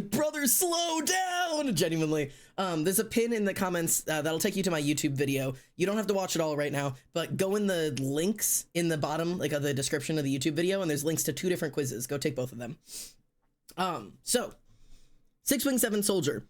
Brother, slow down! Genuinely. There's a pin in the comments that'll take you to my YouTube video. You don't have to watch it all right now, but go in the links in the bottom, like of the description of the YouTube video, and there's links to 2 different quizzes. Go take both of them. So, 6 wing 7 soldier.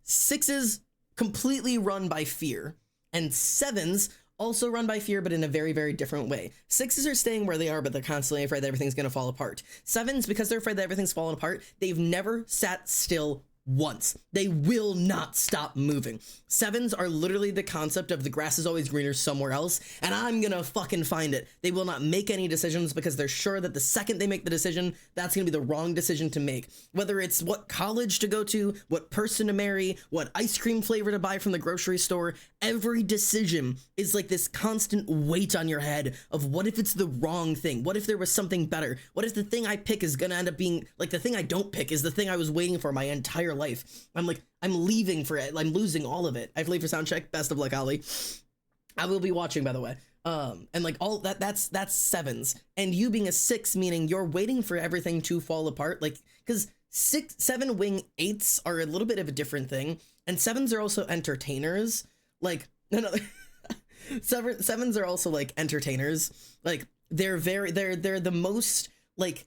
6s completely run by fear, and 7s also run by fear, but in a very, very different way. 6s are staying where they are, but they're constantly afraid that everything's going to fall apart. 7s, because they're afraid that everything's falling apart, they've never sat still once. They will not stop moving. 7s are literally the concept of the grass is always greener somewhere else, and I'm gonna fucking find it. They will not make any decisions because they're sure that the second they make the decision, that's gonna be the wrong decision to make. Whether it's what college to go to, what person to marry, what ice cream flavor to buy from the grocery store, every decision is like this constant weight on your head of what if it's the wrong thing? What if there was something better? What if the thing I pick is gonna end up being, like the thing I don't pick is the thing I was waiting for my entire life. I'm leaving for it. I'm losing all of it. I've late for sound check. Best of luck, Ollie. I will be watching, by the way. And like all that's 7s. And you being a 6, meaning you're waiting for everything to fall apart. Like, because 7 wing 8s are a little bit of a different thing. And 7s are also entertainers. Like, no. 7s are also like entertainers. Like, they're the most like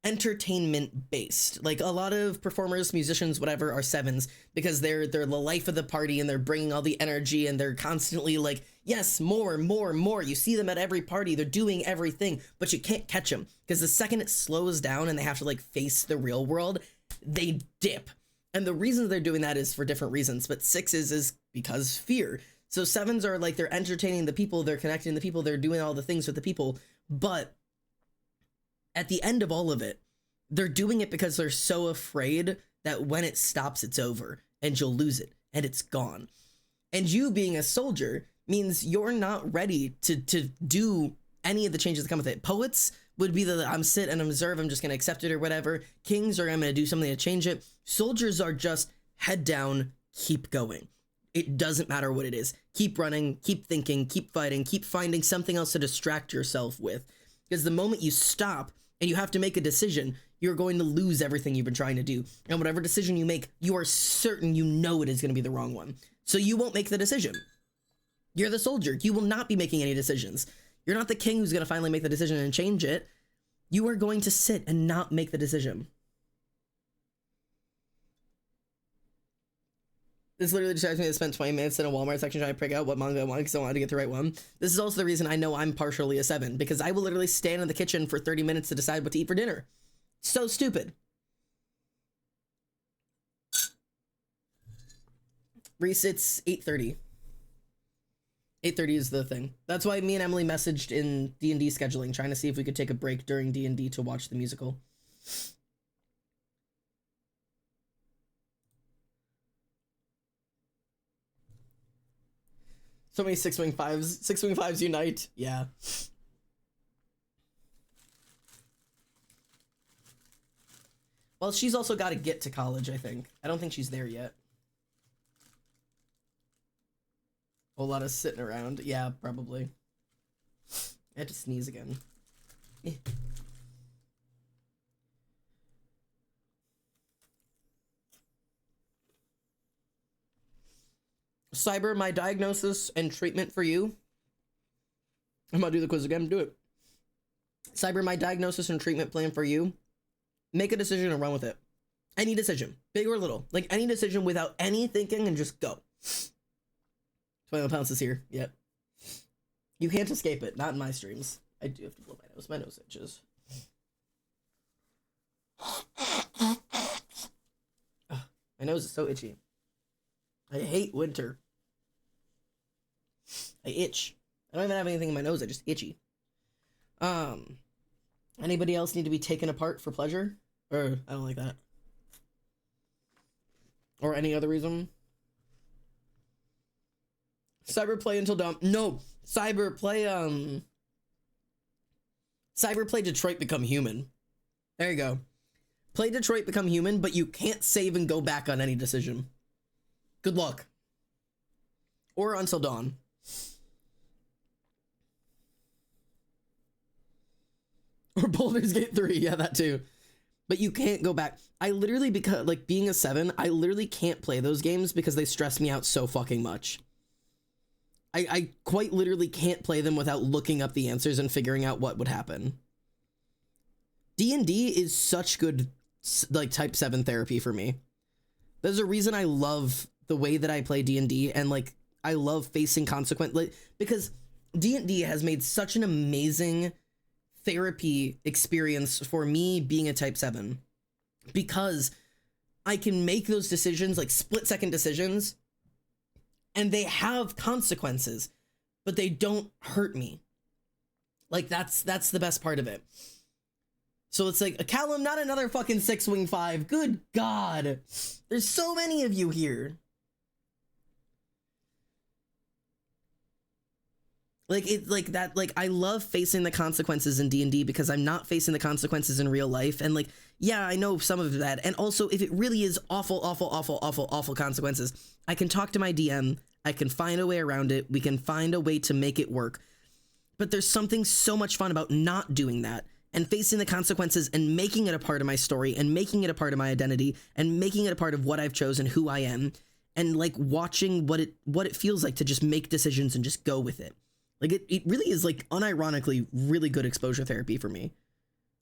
entertainment based. Like a lot of performers, musicians, whatever, are 7s because they're the life of the party and they're bringing all the energy and they're constantly like, yes, more. You see them at every party, they're doing everything, but you can't catch them because the second it slows down and they have to like face the real world, they dip. And the reason they're doing that is for different reasons, but 6s is because fear. So 7s are like, they're entertaining the people, they're connecting the people, they're doing all the things with the people, but at the end of all of it, they're doing it because they're so afraid that when it stops, it's over and you'll lose it and it's gone. And you being a soldier means you're not ready to do any of the changes that come with it. Poets would be the I'm sit and observe, I'm just going to accept it or whatever. Kings are I'm going to do something to change it. Soldiers are just head down, keep going. It doesn't matter what it is. Keep running, keep thinking, keep fighting, keep finding something else to distract yourself with. Because the moment you stop and you have to make a decision, you're going to lose everything you've been trying to do. And whatever decision you make, you are certain you know it is going to be the wrong one. So you won't make the decision. You're the soldier. You will not be making any decisions. You're not the king who's going to finally make the decision and change it. You are going to sit and not make the decision. This literally distracts me. I spent 20 minutes in a Walmart section trying to pick out what manga I wanted because I wanted to get the right one. This is also the reason I know I'm partially a 7, because I will literally stand in the kitchen for 30 minutes to decide what to eat for dinner. So stupid. Resits 8:30. 8:30 is the thing. That's why me and Emily messaged in D&D scheduling, trying to see if we could take a break during D&D to watch the musical. So many six-wing fives. Six-wing fives unite. Yeah. Well, she's also got to get to college, I think. I don't think she's there yet. A whole lot of sitting around. Yeah, probably. I had to sneeze again. Cyber, my diagnosis and treatment for you. I'm gonna do the quiz again. Do it. Cyber, my diagnosis and treatment plan for you. Make a decision and run with it. Any decision, big or little. Like any decision without any thinking and just go. 21 pounds is here. Yep. You can't escape it. Not in my streams. I do have to blow my nose. My nose itches. Ugh, my nose is so itchy. I hate winter. I itch. I don't even have anything in my nose. I just itchy. Anybody else need to be taken apart for pleasure? Or I don't like that. Or any other reason? Cyber play until dawn. No, Cyber play Detroit Become Human. There you go. Play Detroit Become Human, but you can't save and go back on any decision. Good luck. Or Until Dawn. Or Baldur's Gate 3, yeah, that too. But you can't go back. I literally, because, like, being a 7, I literally can't play those games because they stress me out so fucking much. I quite literally can't play them without looking up the answers and figuring out what would happen. D&D is such good, like, type 7 therapy for me. There's a reason I love the way that I play D&D, and, like, I love facing consequence, like, because D&D has made such an amazing therapy experience for me being a type 7, because I can make those decisions, like split-second decisions, and they have consequences, but they don't hurt me. Like, that's the best part of it. So it's like, Callum, not another fucking 6-wing 5. Good God. There's so many of you here. I love facing the consequences in D&D because I'm not facing the consequences in real life. And, like, yeah, I know some of that. And also, if it really is awful consequences, I can talk to my DM. I can find a way around it. We can find a way to make it work. But there's something so much fun about not doing that and facing the consequences and making it a part of my story and making it a part of my identity and making it a part of what I've chosen, who I am, and, like, watching what it feels like to just make decisions and just go with it. Like, it really is, like, unironically really good exposure therapy for me.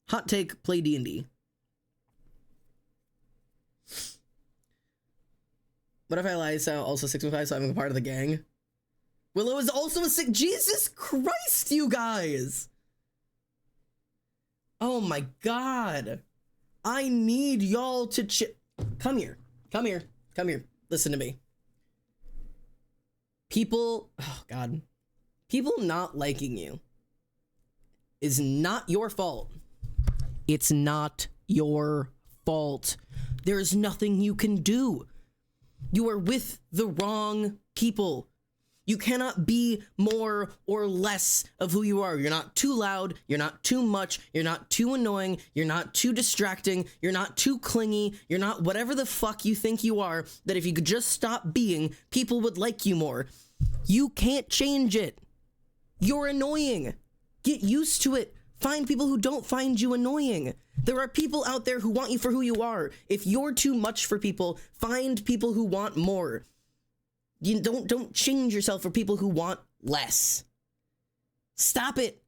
Hot take, play D&D. What if I lie, so also 615, so I'm a part of the gang? Willow is also a sick. Jesus Christ, you guys! Oh my God. I need y'all to come here. Come here. Come here. Listen to me. People, oh God. People not liking you is not your fault. It's not your fault. There is nothing you can do. You are with the wrong people. You cannot be more or less of who you are. You're not too loud. You're not too much. You're not too annoying. You're not too distracting. You're not too clingy. You're not whatever the fuck you think you are, that if you could just stop being, people would like you more. You can't change it. You're annoying. Get used to it. Find people who don't find you annoying. There are people out there who want you for who you are. If you're too much for people, find people who want more. You don't change yourself for people who want less. Stop it.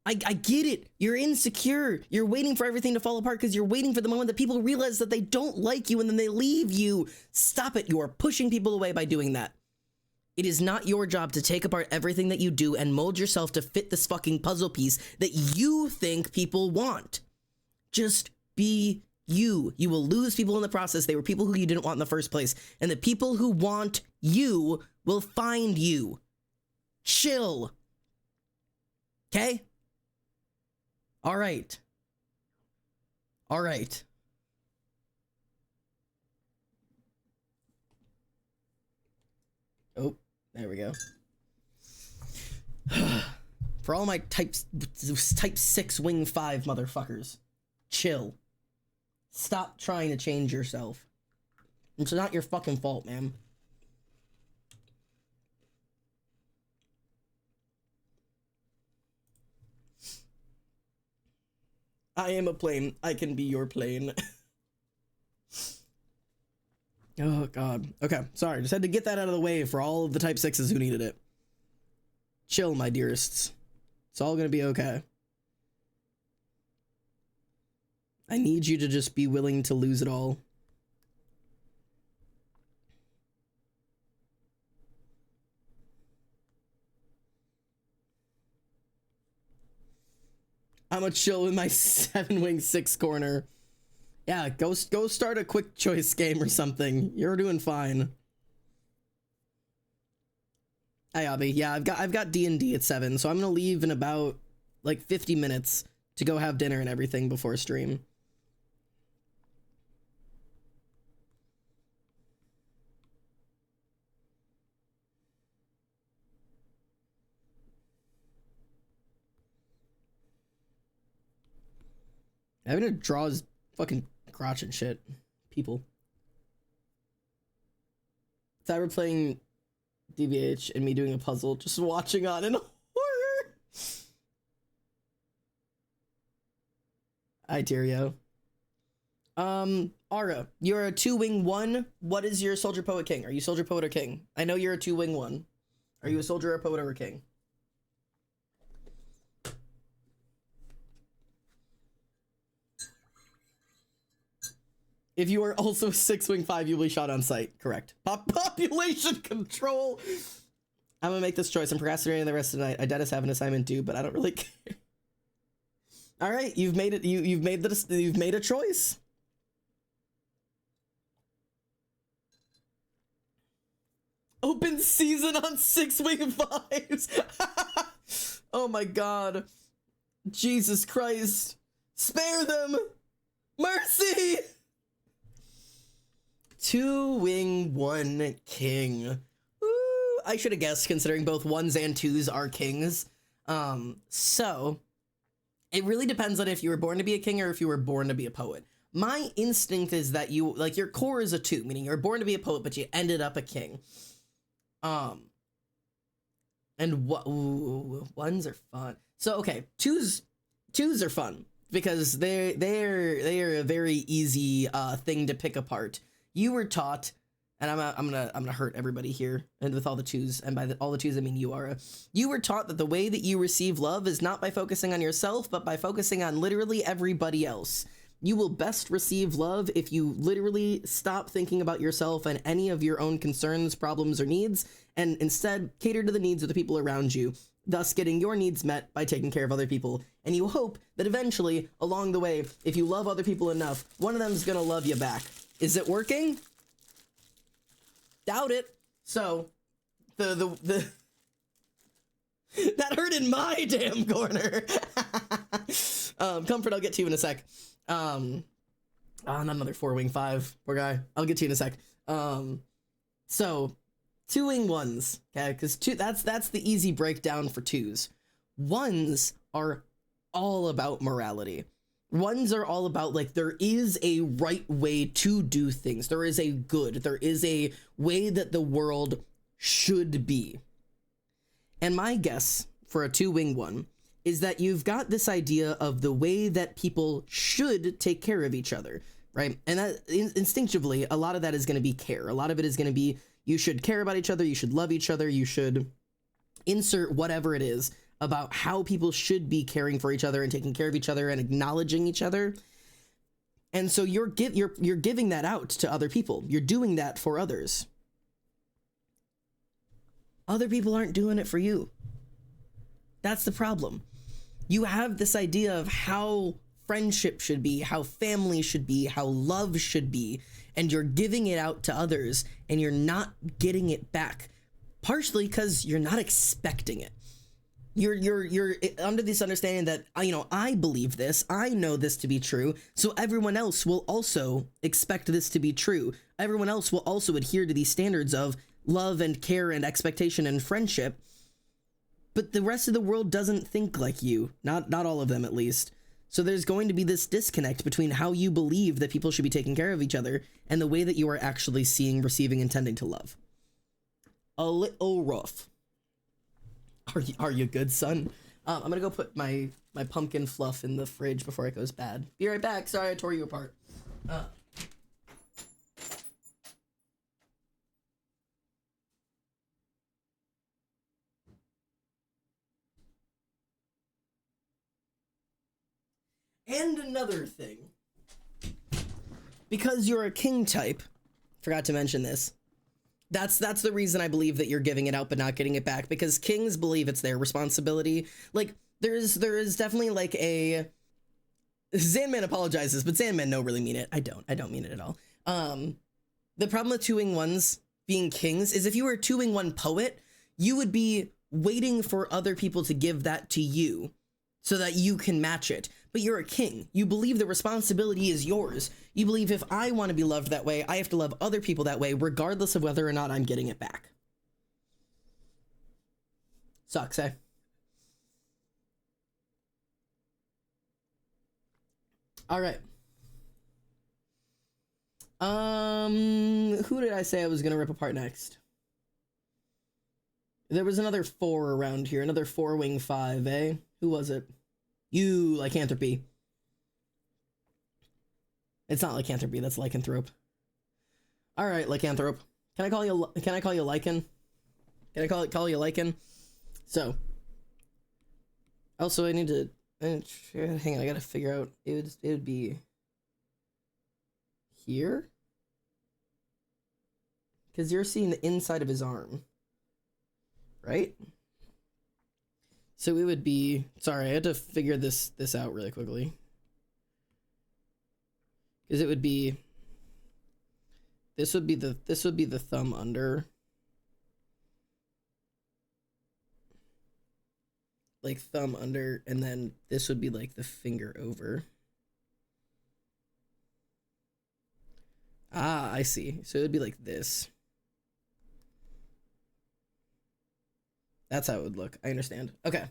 I get it. You're insecure. You're waiting for everything to fall apart because you're waiting for the moment that people realize that they don't like you and then they leave you. Stop it. You are pushing people away by doing that. It is not your job to take apart everything that you do and mold yourself to fit this fucking puzzle piece that you think people want. Just be you. You will lose people in the process. They were people who you didn't want in the first place. And the people who want you will find you. Chill. Okay? All right. All right. Oh, there we go. For all my type 6 wing 5 motherfuckers, chill. Stop trying to change yourself. It's not your fucking fault, man. I am a plane. I can be your plane. Oh, God. Okay, sorry. Just had to get that out of the way for all of the type 6s who needed it. Chill, my dearests. It's all gonna be okay. I need you to just be willing to lose it all. I'm gonna chill with my 7 wing 6 corner. Yeah, go start a quick choice game or something. You're doing fine. Hi, Abby. Yeah, I've got D&D at 7, so I'm gonna leave in about like 50 minutes to go have dinner and everything before stream. Having to draw his fucking crotch and shit. People. Cyber playing DVH and me doing a puzzle, just watching on in horror. Hi, Tyrio. Ara, you're a 2-wing 1. What is your soldier, poet, king? Are you soldier, poet, or king? I know you're a 2-wing 1. Are you a soldier, a poet, or a king? If you are also 6-wing 5, you'll be shot on sight. Correct. Population control. I'm gonna make this choice. I'm procrastinating the rest of the night. I dead as have an assignment due, but I don't really care. All right, you've made it. You've made a choice. Open season on 6-wing 5s. Oh my God. Jesus Christ. Spare them. Mercy. 2-wing 1 king. Ooh, I should have guessed considering both 1s and 2s are kings. So it really depends on if you were born to be a king or if you were born to be a poet. My instinct is that you, like, your core is a 2, meaning you're born to be a poet, but you ended up a king. And what? 1s are fun. So okay, 2s are fun because they're a very easy thing to pick apart. You were taught, and I'm gonna hurt everybody here, and with all the 2s, and by all the 2s I mean you, Ara. You were taught that the way that you receive love is not by focusing on yourself, but by focusing on literally everybody else. You will best receive love if you literally stop thinking about yourself and any of your own concerns, problems, or needs, and instead cater to the needs of the people around you, thus getting your needs met by taking care of other people. And you hope that eventually, along the way, if you love other people enough, one of them is gonna love you back. Is it working? Doubt it. So, the that hurt in my damn corner. Comfort, I'll get to you in a sec. Not another 4-wing 5. Poor guy. I'll get to you in a sec. So 2-wing 1s, okay? Because that's the easy breakdown for 2s. 1s are all about morality. 1s are all about, like, there is a right way to do things. There is a good. There is a way that the world should be. And my guess for a 2-wing 1 is that you've got this idea of the way that people should take care of each other, right? And that instinctively, a lot of that is going to be care. A lot of it is going to be, you should care about each other, you should love each other, you should insert whatever it is about how people should be caring for each other and taking care of each other and acknowledging each other. And so you're giving that out to other people. You're doing that for others. Other people aren't doing it for you. That's the problem. You have this idea of how friendship should be, how family should be, how love should be, and you're giving it out to others and you're not getting it back, partially because you're not expecting it. You're under this understanding that, you know, I believe this, I know this to be true, so everyone else will also expect this to be true. Everyone else will also adhere to these standards of love and care and expectation and friendship. But the rest of the world doesn't think like you, not all of them at least. So there's going to be this disconnect between how you believe that people should be taking care of each other and the way that you are actually seeing, receiving, and tending to love. A little rough. Are you good, son? I'm gonna go put my pumpkin fluff in the fridge before it goes bad. Be right back. Sorry I tore you apart. And another thing. Because you're a king type, forgot to mention this. That's the reason I believe that you're giving it out but not getting it back, because kings believe it's their responsibility. Like, there is definitely like a... Zanman apologizes, but Zanman no really mean it. I don't mean it at all. The problem with 2-wing-1s being kings is if you were a 2-wing-1 poet, you would be waiting for other people to give that to you so that you can match it. But you're a king. You believe the responsibility is yours. You believe if I want to be loved that way, I have to love other people that way, regardless of whether or not I'm getting it back. Sucks, eh? All right. Who did I say I was gonna rip apart next? There was another 4 around here, another 4-wing 5, eh? Who was it? You, lycanthropy. It's not lycanthropy, that's lycanthrope. All right, lycanthrope. Can I call you lichen? Can I call you lichen? So. Also, hang on, I gotta figure out. It would be here, because you're seeing the inside of his arm, right? So it would be, sorry, I had to figure this out really quickly. Because it would be, this would be the thumb under. Like thumb under, and then this would be like the finger over. Ah, I see. So it would be like this. That's how it would look. I understand. Okay.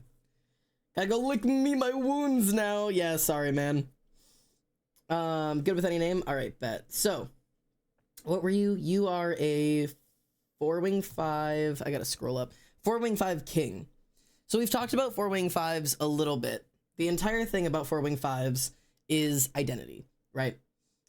Gotta go lick me my wounds now. Yeah, sorry, man. Good with any name? Alright, bet. So, what were you? You are a 4-wing 5. I gotta scroll up. 4-wing 5 king. So we've talked about 4-wing 5s a little bit. The entire thing about 4-wing 5s is identity, right?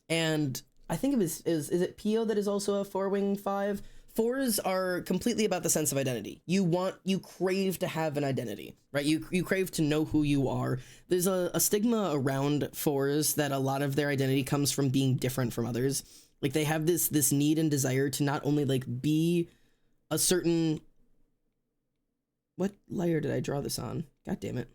And I think it was, is it Pio that is also a 4-wing 5? 4s are completely about the sense of identity. You crave to have an identity, right? You crave to know who you are. There's a stigma around 4s that a lot of their identity comes from being different from others. Like they have this need and desire to not only like be a certain, what layer did I draw this on? God damn it.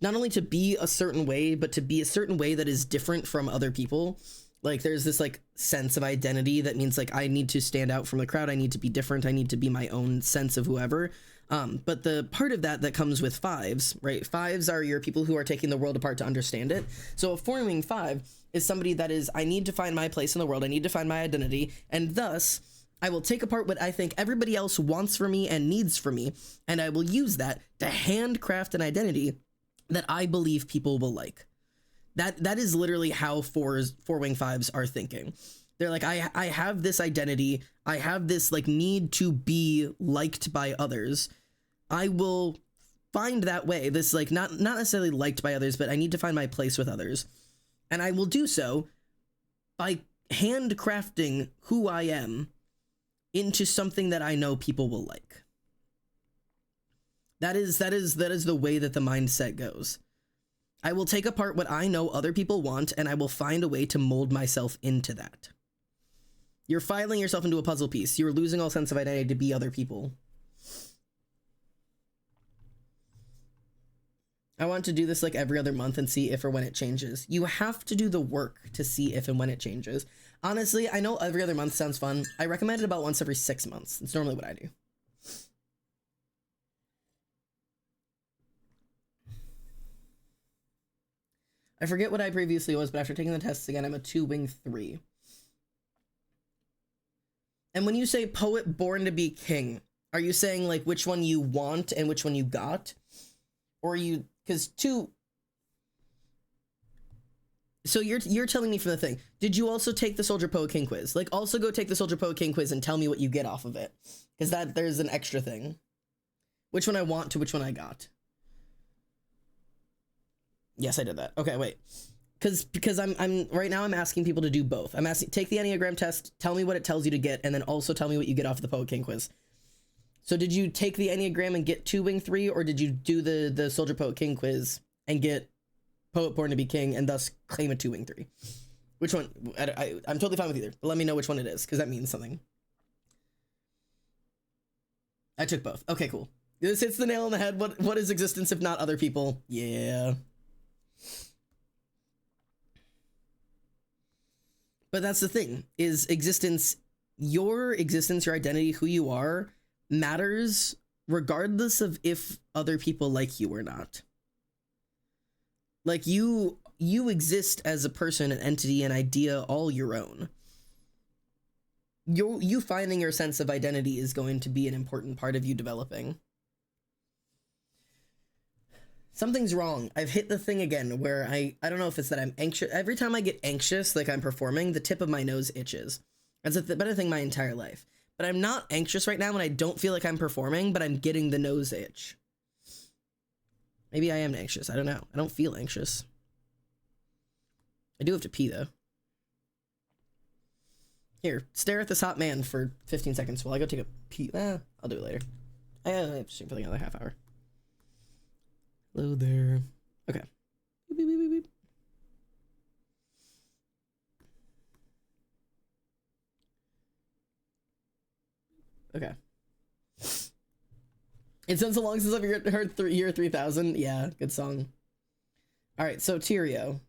Not only to be a certain way, but to be a certain way that is different from other people. Like there's this like sense of identity that means like I need to stand out from the crowd. I need to be different. I need to be my own sense of whoever. But the part of that comes with 5s, right? 5s are your people who are taking the world apart to understand it. So a 4-wing 5 is somebody that is, I need to find my place in the world. I need to find my identity. And thus I will take apart what I think everybody else wants for me and needs for me. And I will use that to handcraft an identity that I believe people will like. That is literally how 4-wing 5s are thinking. They're like, I have this identity. I have this like need to be liked by others. I will find that way. This like not necessarily liked by others, but I need to find my place with others. And I will do so by handcrafting who I am into something that I know people will like. That is the way that the mindset goes. I will take apart what I know other people want, and I will find a way to mold myself into that. You're filing yourself into a puzzle piece. You're losing all sense of identity to be other people. I want to do this like every other month and see if or when it changes. You have to do the work to see if and when it changes. Honestly, I know every other month sounds fun. I recommend it about once every 6 months. It's normally what I do. I forget what I previously was, but after taking the tests again, I'm a 2-wing 3. And when you say poet born to be king, are you saying like which one you want and which one you got? Or are you, because 2... So you're telling me from the thing, did you also take the Soldier Poet King quiz? Like, also go take the Soldier Poet King quiz and tell me what you get off of it. Because there's an extra thing. Which one I want to which one I got. Yes, I did that. Okay, wait. Because I'm right now I'm asking people to do both. I'm asking, take the Enneagram test, tell me what it tells you to get, and then also tell me what you get off of the Poet King quiz. So did you take the Enneagram and get 2-wing 3, or did you do the Soldier Poet King quiz and get Poet Born to be King and thus claim a 2-wing 3? Which one? I'm totally fine with either, but let me know which one it is, because that means something. I took both. Okay, cool. This hits the nail on the head. What is existence if not other people? Yeah. But that's the thing, is existence, your identity, who you are, matters regardless of if other people like you or not. Like, you exist as a person, an entity, an idea, all your own. You finding your sense of identity is going to be an important part of you developing. Something's wrong. I've hit the thing again where I don't know if it's that I'm anxious. Every time I get anxious, like I'm performing, the tip of my nose itches. That's been a thing my entire life. But I'm not anxious right now and I don't feel like I'm performing, but I'm getting the nose itch. Maybe I am anxious. I don't know. I don't feel anxious. I do have to pee though. Here, stare at this hot man for 15 seconds while I go take a pee. I'll do it later. I have to stream for like another half hour. Hello there. Okay. Beep, beep, beep, beep. Okay. It's been so long since I've heard Year 3000. Yeah, good song. All right, so Tyrio.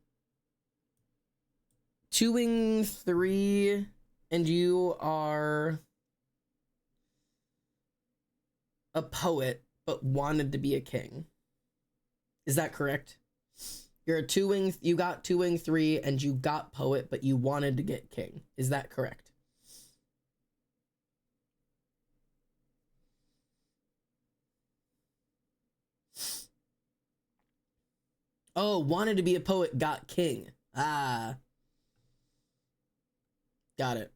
2-wing 3, and you are a poet, but wanted to be a king. Is that correct? You're a 2-wing, you got 2-wing 3 and you got poet, but you wanted to get king. Is that correct? Oh, wanted to be a poet, got king. Ah. Got it.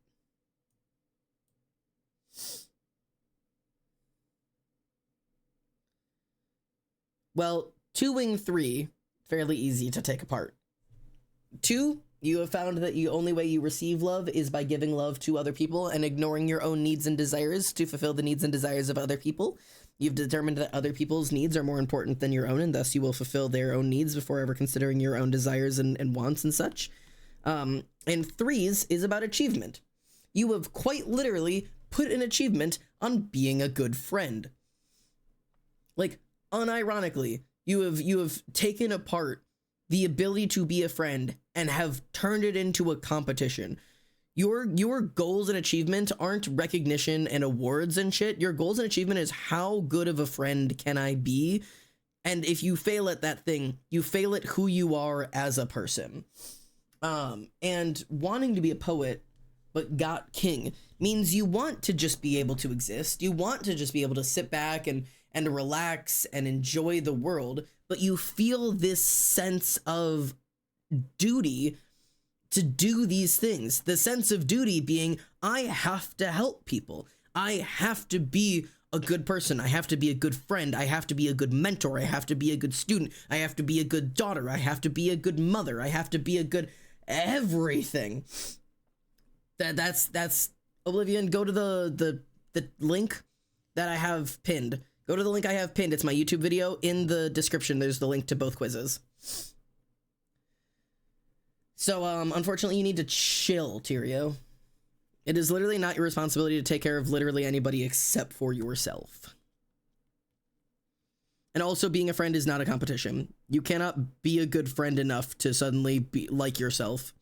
Well, 2-wing 3, fairly easy to take apart. 2, you have found that the only way you receive love is by giving love to other people and ignoring your own needs and desires to fulfill the needs and desires of other people. You've determined that other people's needs are more important than your own, and thus you will fulfill their own needs before ever considering your own desires and wants and such. And 3s is about achievement. You have quite literally put an achievement on being a good friend. Like, unironically, you have taken apart the ability to be a friend and have turned it into a competition. Your goals and achievement aren't recognition and awards and shit. Your goals and achievement is how good of a friend can I be? And if you fail at that thing, you fail at who you are as a person. And wanting to be a poet but got king means you want to just be able to exist. You want to just be able to sit back and relax and enjoy the world, but you feel this sense of duty to do these things. The sense of duty being, I have to help people. I have to be a good person. I have to be a good friend. I have to be a good mentor. I have to be a good student. I have to be a good daughter. I have to be a good mother. I have to be a good everything. That's Oblivion. Go to the link that I have pinned. Go to the link I have pinned. It's my YouTube video. In the description, there's the link to both quizzes. So, unfortunately, you need to chill, Tyrio. It is literally not your responsibility to take care of literally anybody except for yourself. And also, being a friend is not a competition. You cannot be a good friend enough to suddenly be like yourself.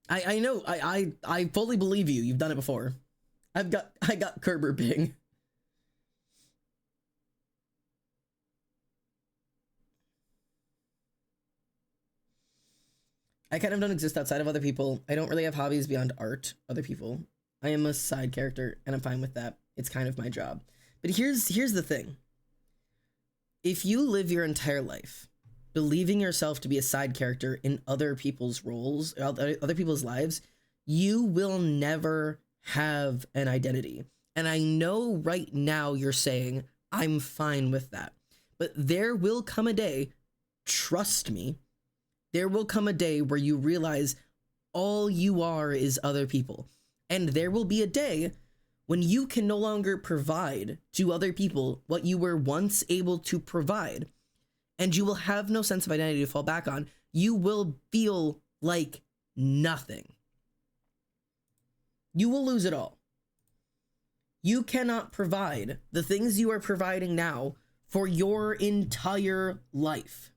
I know. I fully believe you. You've done it before. I got Kerber Bing. I kind of don't exist outside of other people. I don't really have hobbies beyond art, other people. I am a side character, and I'm fine with that. It's kind of my job. But here's the thing. If you live your entire life believing yourself to be a side character in other people's roles, other people's lives, you will never have an identity. And I know right now you're saying, I'm fine with that. But there will come a day, trust me, there will come a day where you realize all you are is other people. And there will be a day when you can no longer provide to other people what you were once able to provide. And you will have no sense of identity to fall back on. You will feel like nothing. You will lose it all. You cannot provide the things you are providing now for your entire life.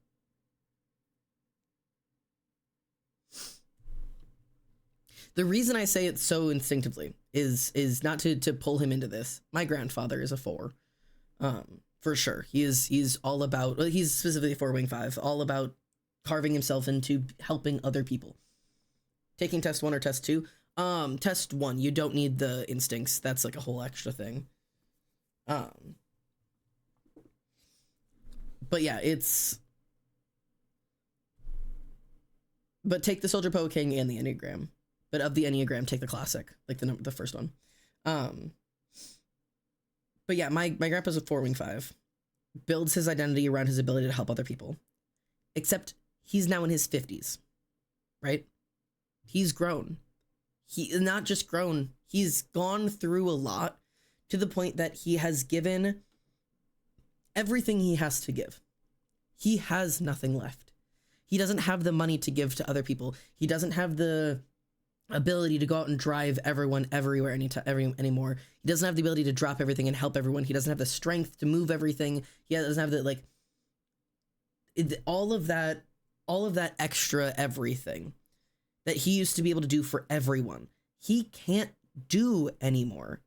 The reason I say it so instinctively is not to pull him into this. My grandfather is a 4, for sure. He's all about, well, he's specifically 4 wing 5, all about carving himself into helping other people. Taking test 1 or test 2. Test 1, you don't need the instincts. That's like a whole extra thing. But yeah, but take the Soldier Poe King and the Enneagram. But of the Enneagram, take the classic, like the first one. But yeah, my grandpa's a 4 wing 5. Builds his identity around his ability to help other people. Except he's now in his 50s, right? He's grown. He not just grown, he's gone through a lot to the point that he has given everything he has to give. He has nothing left. He doesn't have the money to give to other people. He doesn't have the ability to go out and drive everyone everywhere anymore. He doesn't have the ability to drop everything and help everyone. He doesn't have the strength to move everything. He doesn't have the all of that extra everything that he used to be able to do for everyone. He can't do anymore.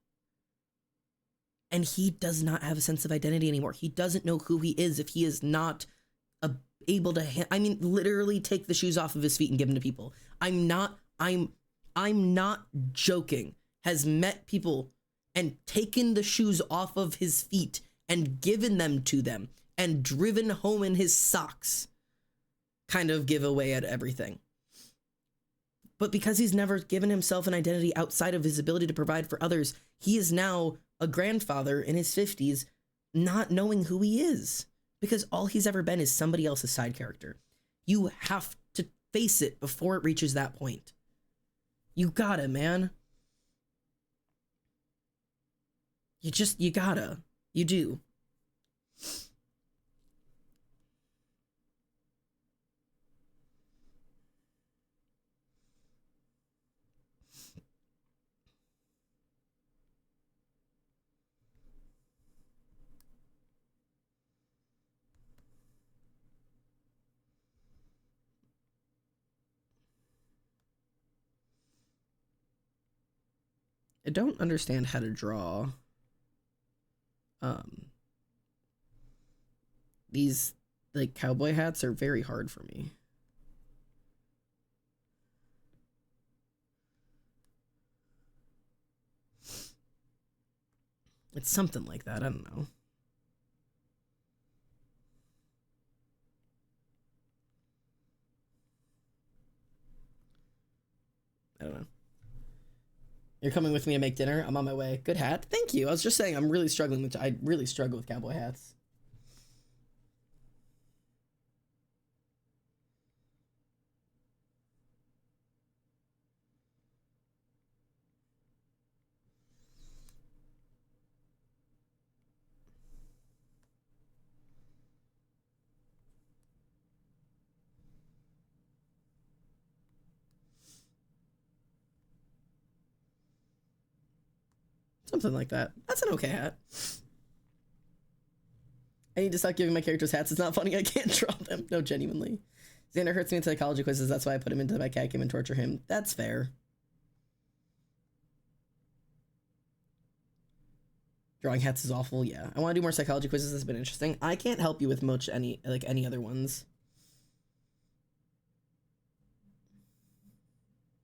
And he does not have a sense of identity anymore. He doesn't know who he is if he is not able to literally take the shoes off of his feet and give them to people. I'm not joking. Has met people and taken the shoes off of his feet and given them to them and driven home in his socks. Kind of give away at everything. But because he's never given himself an identity outside of his ability to provide for others, he is now a grandfather in his 50s, not knowing who he is. Because all he's ever been is somebody else's side character. You have to face it before it reaches that point. You gotta, man. You gotta. You do. I don't understand how to draw these like cowboy hats are very hard for me. It's something like that, I don't know. I don't know. You're coming with me to make dinner? I'm on my way. Good hat. Thank you. I was just saying I really struggle with cowboy hats. Something like that. That's an okay hat. I need to stop giving my characters hats. It's not funny. I can't draw them. No, genuinely. Xander hurts me in psychology quizzes. That's why I put him into my cat game and torture him. That's fair. Drawing hats is awful. Yeah. I want to do more psychology quizzes. That's been interesting. I can't help you with much any other ones.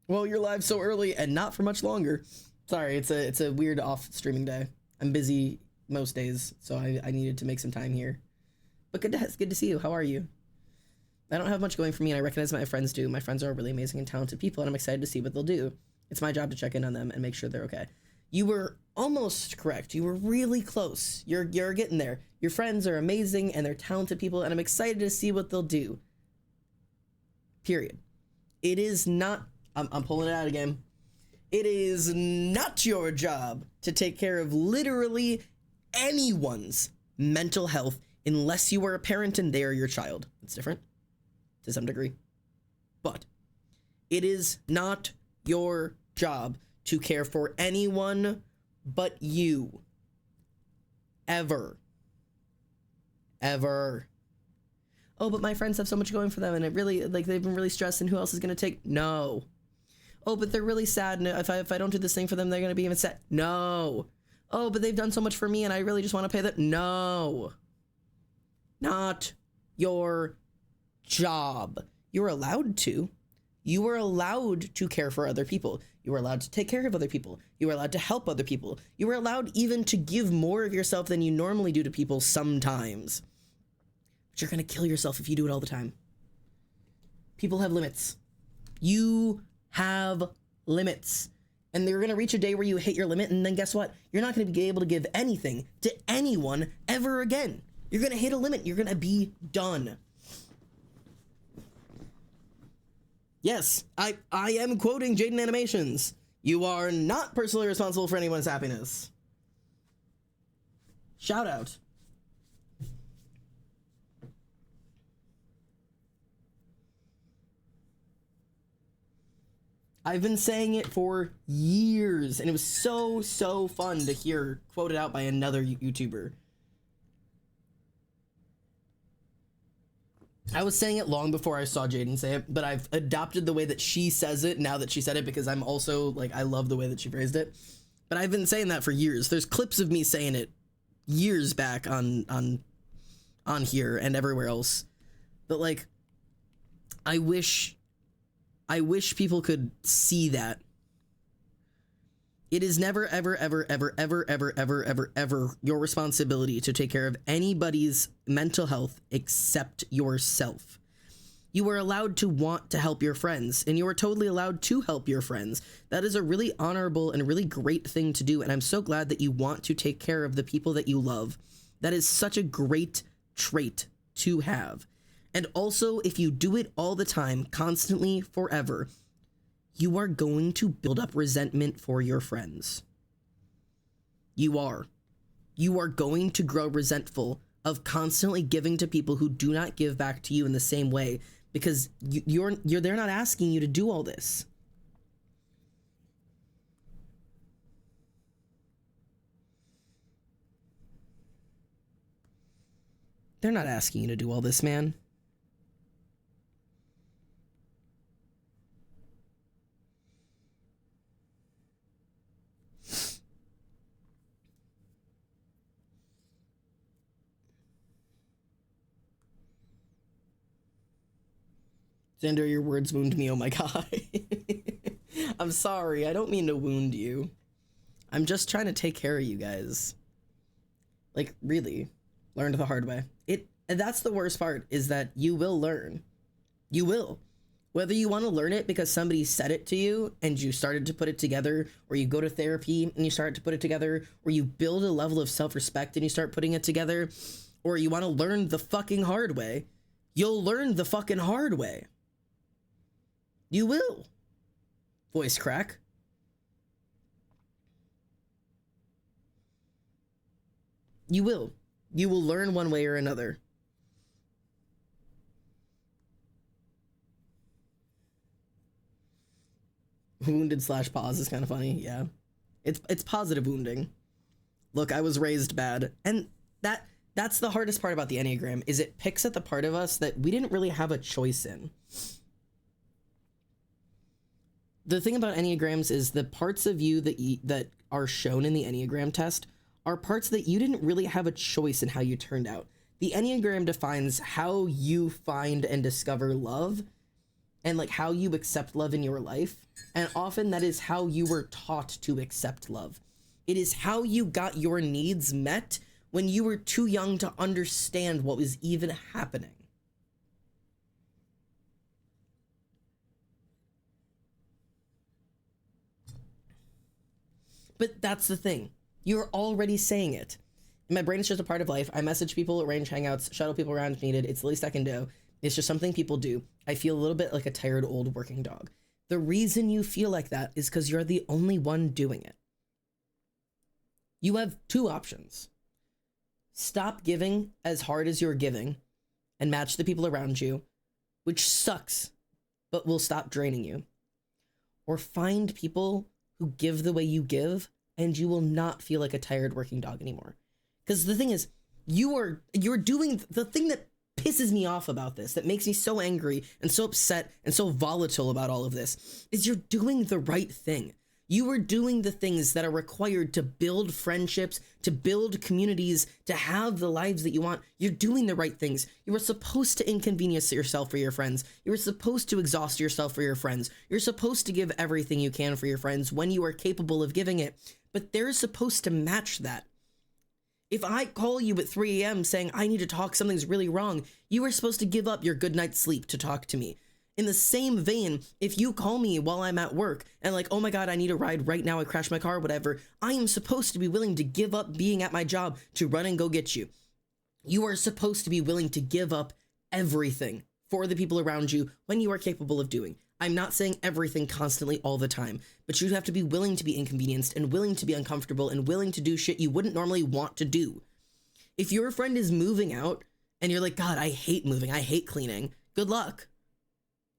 Well, you're live so early and not for much longer. Sorry, it's a weird off streaming day. I'm busy most days, so I needed to make some time here. But good to see you. How are you? I don't have much going for me, and I recognize my friends do. My friends are really amazing and talented people, and I'm excited to see what they'll do. It's my job to check in on them and make sure they're okay. You were almost correct. You were really close. You're getting there. Your friends are amazing, and they're talented people, and I'm excited to see what they'll do. Period. It is not... I'm pulling it out again. It is not your job to take care of literally anyone's mental health unless you are a parent and they are your child. It's different to some degree, but it is not your job to care for anyone but you. Ever. Oh, but my friends have so much going for them and it really, like, they've been really stressed and who else is going to take? No. Oh, but they're really sad and if I don't do this thing for them, they're going to be even sad. No. Oh, but they've done so much for me and I really just want to pay them. No. Not your job. You're allowed to. You are allowed to care for other people. You are allowed to take care of other people. You are allowed to help other people. You are allowed even to give more of yourself than you normally do to people sometimes. But you're going to kill yourself if you do it all the time. People have limits. You have limits. And you're going to reach a day where you hit your limit, and then guess what? You're not going to be able to give anything to anyone ever again. You're going to hit a limit. You're going to be done. Yes, I am quoting Jaden Animations. You are not personally responsible for anyone's happiness. Shout out. I've been saying it for years, and it was so fun to hear quoted out by another YouTuber. I was saying it long before I saw Jaden say it, but I've adopted the way that she says it now that she said it because I'm also, like, I love the way that she phrased it. But I've been saying that for years. There's clips of me saying it years back on here and everywhere else. But, like, I wish people could see that. It is never, ever your responsibility to take care of anybody's mental health except yourself. You are allowed to want to help your friends, and you are totally allowed to help your friends. That is a really honorable and really great thing to do, and I'm so glad that you want to take care of the people that you love. That is such a great trait to have. And also, if you do it all the time, constantly, forever, you are going to build up resentment for your friends. You are. You are going to grow resentful of constantly giving to people who do not give back to you in the same way because they're not asking you to do all this. They're not asking you to do all this, man. Xander, your words wound me, oh my god. I'm sorry, I don't mean to wound you. I'm just trying to take care of you guys. Like, really. Learned the hard way. And that's the worst part, is that you will learn. You will. Whether you want to learn it because somebody said it to you and you started to put it together, or you go to therapy and you start to put it together, or you build a level of self-respect and you start putting it together, or you want to learn the fucking hard way, you'll learn the fucking hard way. You will. Voice crack. You will. You will learn one way or another. Wounded / pause is kind of funny, yeah. It's positive wounding. Look, I was raised bad. And that's the hardest part about the Enneagram, is it picks at the part of us that we didn't really have a choice in. The thing about Enneagrams is the parts of you that are shown in the Enneagram test are parts that you didn't really have a choice in how you turned out. The Enneagram defines how you find and discover love and like how you accept love in your life. And often that is how you were taught to accept love. It is how you got your needs met when you were too young to understand what was even happening. But that's the thing. You're already saying it. My brain is just a part of life. I message people, arrange hangouts, shuttle people around if needed. It's the least I can do. It's just something people do. I feel a little bit like a tired old working dog. The reason you feel like that is because you're the only one doing it. You have two options. Stop giving as hard as you're giving and match the people around you, which sucks, but will stop draining you. Or find people who give the way you give, and you will not feel like a tired working dog anymore. Because the thing is, you're doing the thing that pisses me off about this, that makes me so angry and so upset and so volatile about all of this, is you're doing the right thing. You are doing the things that are required to build friendships, to build communities, to have the lives that you want. You're doing the right things. You are supposed to inconvenience yourself for your friends. You are supposed to exhaust yourself for your friends. You're supposed to give everything you can for your friends when you are capable of giving it. But they're supposed to match that. If I call you at 3 a.m. saying I need to talk, something's really wrong, you are supposed to give up your good night's sleep to talk to me. In the same vein, if you call me while I'm at work and like, oh my God, I need a ride right now, I crashed my car, whatever, I am supposed to be willing to give up being at my job to run and go get you. You are supposed to be willing to give up everything for the people around you when you are capable of doing. I'm not saying everything constantly all the time, but you have to be willing to be inconvenienced and willing to be uncomfortable and willing to do shit you wouldn't normally want to do. If your friend is moving out and you're like, God, I hate moving, I hate cleaning, good luck.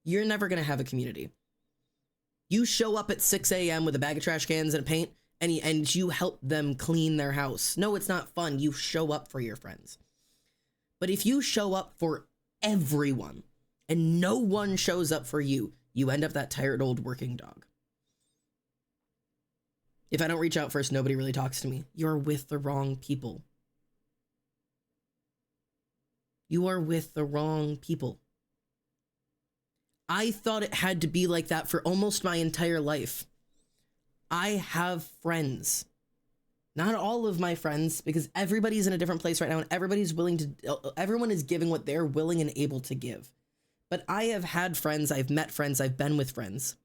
You're never going to have a community. You show up at 6 a.m. with a bag of trash cans and paint, and you help them clean their house. No, it's not fun. You show up for your friends. But if you show up for everyone and no one shows up for you, you end up that tired old working dog. If I don't reach out first, nobody really talks to me. You're with the wrong people. You are with the wrong people. I thought it had to be like that for almost my entire life. I have friends. Not all of my friends, because everybody's in a different place right now and everyone is giving what they're willing and able to give. But I have had friends, I've met friends, I've been with friends,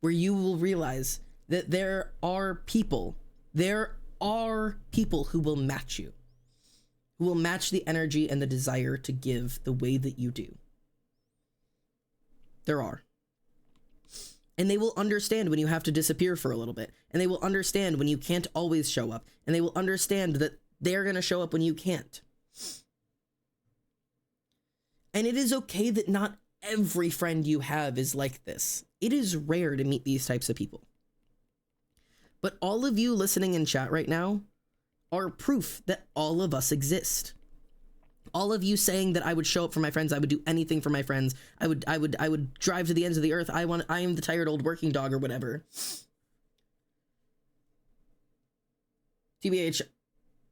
where you will realize that there are people who will match you, who will match the energy and the desire to give the way that you do. There are. And they will understand when you have to disappear for a little bit. And they will understand when you can't always show up. And they will understand that they're going to show up when you can't. And it is okay that not every friend you have is like this. It is rare to meet these types of people. But all of you listening in chat right now are proof that all of us exist. All of you saying that I would show up for my friends, I would do anything for my friends, I would drive to the ends of the earth, I am the tired old working dog or whatever. TBH,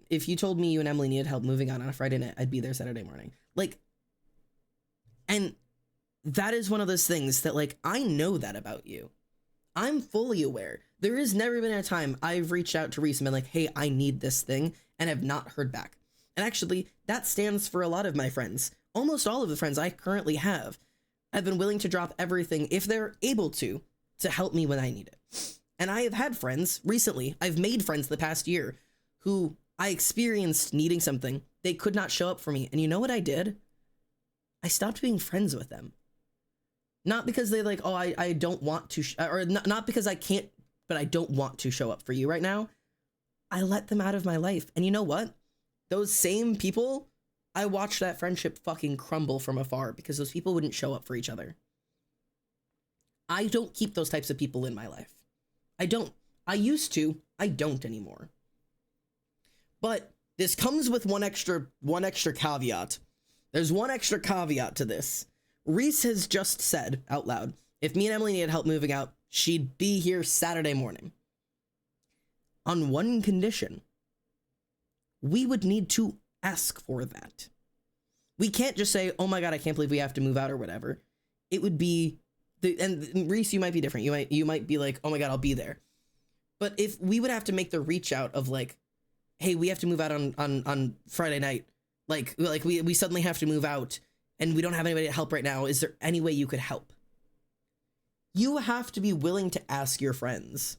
if you told me you and Emily needed help moving on a Friday night, I'd be there Saturday morning. Like, and that is one of those things that, like, I know that about you. I'm fully aware. There has never been a time I've reached out to Reese and been like, hey, I need this thing, and have not heard back. And actually, that stands for a lot of my friends. Almost all of the friends I currently have been willing to drop everything if they're able to help me when I need it. And I have had friends recently, I've made friends the past year, who I experienced needing something. They could not show up for me. And you know what I did? I stopped being friends with them. Not because they like, oh, I don't want to, or not because I can't, but I don't want to show up for you right now. I let them out of my life. And you know what? Those same people, I watched that friendship fucking crumble from afar because those people wouldn't show up for each other. I don't keep those types of people in my life. I don't. I used to, I don't anymore. But this comes with one extra caveat. There's one extra caveat to this. Reese has just said out loud, if me and Emily needed help moving out, she'd be here Saturday morning. On one condition. We would need to ask for that. We can't just say, oh my God, I can't believe we have to move out or whatever. It would be, and Reese, you might be different. You might be like, oh my God, I'll be there. But if we would have to make the reach out of like, hey, we have to move out on Friday night. Like we suddenly have to move out and we don't have anybody to help right now. Is there any way you could help? You have to be willing to ask your friends.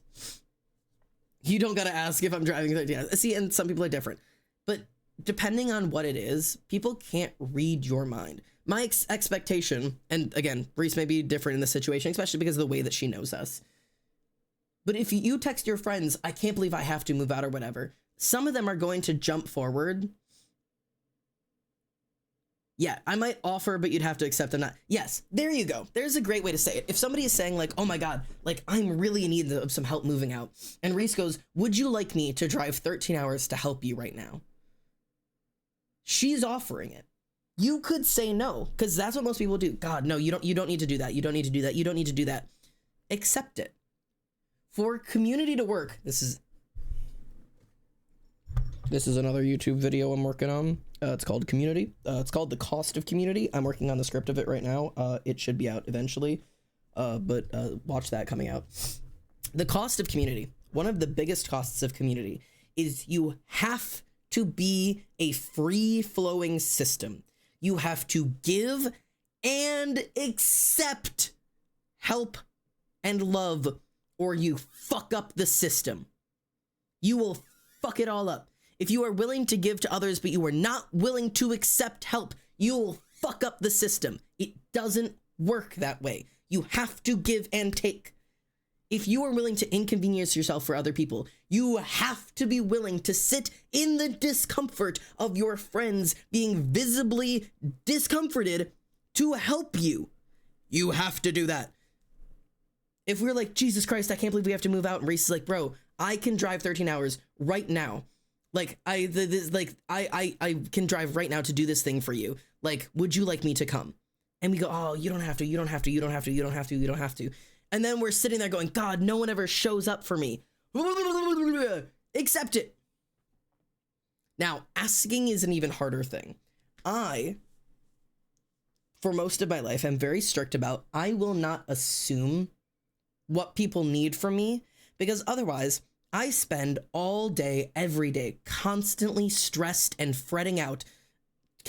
You don't got to ask if I'm driving 13 hours. See, and some people are different. But depending on what it is, people can't read your mind. My expectation, and again, Reese may be different in this situation, especially because of the way that she knows us. But if you text your friends, I can't believe I have to move out or whatever, some of them are going to jump forward. Yeah, I might offer, but you'd have to accept or not. Yes, there you go. There's a great way to say it. If somebody is saying like, oh my God, like I'm really in need of some help moving out. And Reese goes, would you like me to drive 13 hours to help you right now? She's offering it. You could say no, because that's what most people do. God, no, you don't need to do that. You don't need to do that. You don't need to do that. Accept it. For community to work, this is another YouTube video I'm working on. It's called Community. It's called The Cost of Community. I'm working on the script of it right now. It should be out eventually, but watch that coming out. The cost of community. One of the biggest costs of community is you have to be a free-flowing system. You have to give and accept help and love, or you fuck up the system. You will fuck it all up. If you are willing to give to others, but you are not willing to accept help, you will fuck up the system. It doesn't work that way. You have to give and take. If you are willing to inconvenience yourself for other people, you have to be willing to sit in the discomfort of your friends being visibly discomforted to help you. You have to do that. If we're like, Jesus Christ, I can't believe we have to move out, and Reese is like, bro, I can drive 13 hours right now. Like, I can drive right now to do this thing for you. Like, would you like me to come? And we go, oh, you don't have to, you don't have to, you don't have to, you don't have to, you don't have to. And then we're sitting there going, God, no one ever shows up for me. Accept it. Now, asking is an even harder thing. For most of my life, I'm very strict about, I will not assume what people need from me, because otherwise I spend all day, every day, constantly stressed and fretting out,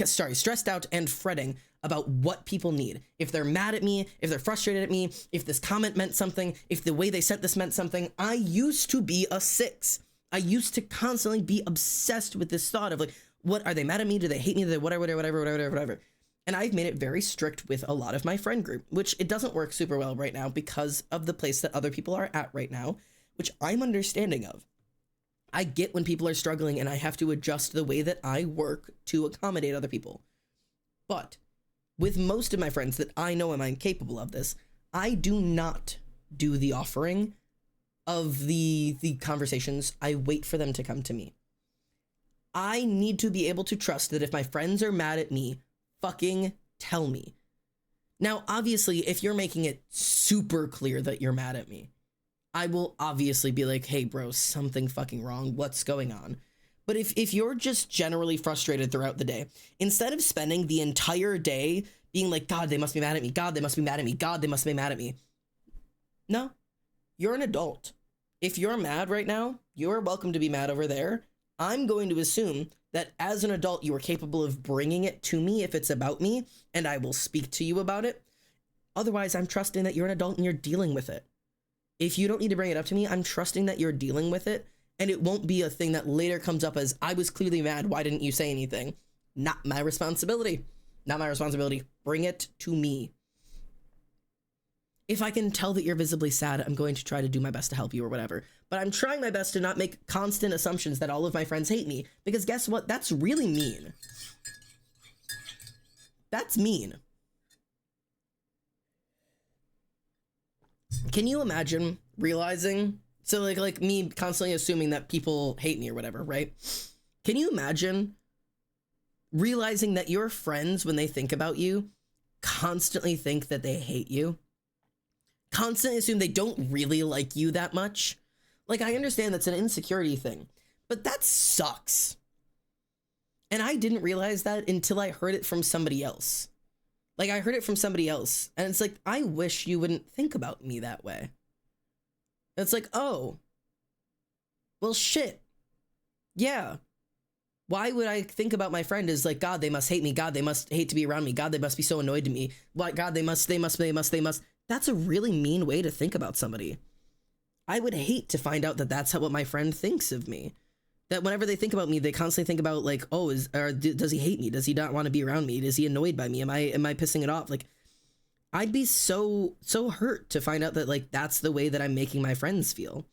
stressed out and fretting about what people need. If they're mad at me, if they're frustrated at me, if this comment meant something, if the way they sent this meant something. I used to be a 6. I used to constantly be obsessed with this thought of like, what, are they mad at me? Do they hate me? Do they whatever. And I've made it very strict with a lot of my friend group, which it doesn't work super well right now because of the place that other people are at right now, which I'm understanding of. I get when people are struggling and I have to adjust the way that I work to accommodate other people. But with most of my friends that I know am capable of this, I do not do the offering of the conversations. I wait for them to come to me. I need to be able to trust that if my friends are mad at me, fucking tell me. Now, obviously, if you're making it super clear that you're mad at me, I will obviously be like, hey, bro, something fucking wrong. What's going on? But if you're just generally frustrated throughout the day, instead of spending the entire day being like, God, they must be mad at me. God, they must be mad at me. God, they must be mad at me. No, you're an adult. If you're mad right now, you're welcome to be mad over there. I'm going to assume that as an adult, you are capable of bringing it to me if it's about me, and I will speak to you about it. Otherwise, I'm trusting that you're an adult and you're dealing with it. If you don't need to bring it up to me, I'm trusting that you're dealing with it, and it won't be a thing that later comes up as, I was clearly mad, why didn't you say anything? Not my responsibility. Not my responsibility. Bring it to me. If I can tell that you're visibly sad, I'm going to try to do my best to help you or whatever. But I'm trying my best to not make constant assumptions that all of my friends hate me, because guess what? That's really mean. That's mean. Can you imagine realizing So like me constantly assuming that people hate me or whatever, right? Can you imagine realizing that your friends, when they think about you, constantly think that they hate you? Constantly assume they don't really like you that much? Like, I understand that's an insecurity thing, but that sucks. And I didn't realize that until I heard it from somebody else. Like, I heard it from somebody else, and it's like, I wish you wouldn't think about me that way. It's like, oh, well, shit. Yeah. Why would I think about my friend as like, God, they must hate me. God, they must hate to be around me. God, they must be so annoyed to me. What? God, they must. That's a really mean way to think about somebody. I would hate to find out that that's what my friend thinks of me. That whenever they think about me, they constantly think about like, oh, does he hate me? Does he not want to be around me? Is he annoyed by me? Am I pissing it off? Like, I'd be so hurt to find out that like that's the way that I'm making my friends feel.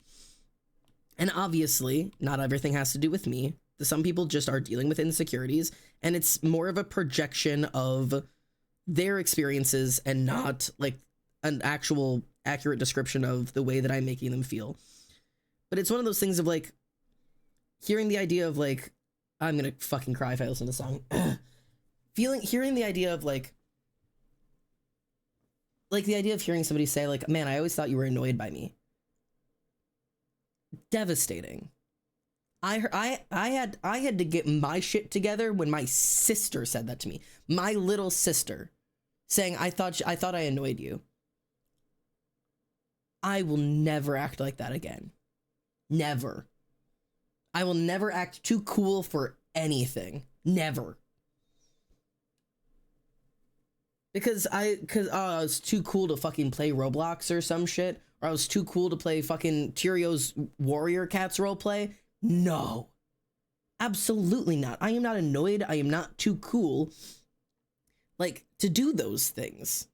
And obviously, not everything has to do with me. Some people just are dealing with insecurities, and it's more of a projection of their experiences and not like an actual accurate description of the way that I'm making them feel. But it's one of those things of like hearing the idea of like, I'm gonna fucking cry if I listen to the song. Hearing the idea of like the idea of hearing somebody say like, man, I always thought you were annoyed by me. Devastating. I had to get my shit together when my sister said that to me. My little sister saying, I thought I annoyed you. I will never act like that again. Never. I will never act too cool for anything. Never. Because I was too cool to fucking play Roblox or some shit. Or I was too cool to play fucking Tyrio's Warrior Cats roleplay. No. Absolutely not. I am not annoyed. I am not too cool, like, to do those things.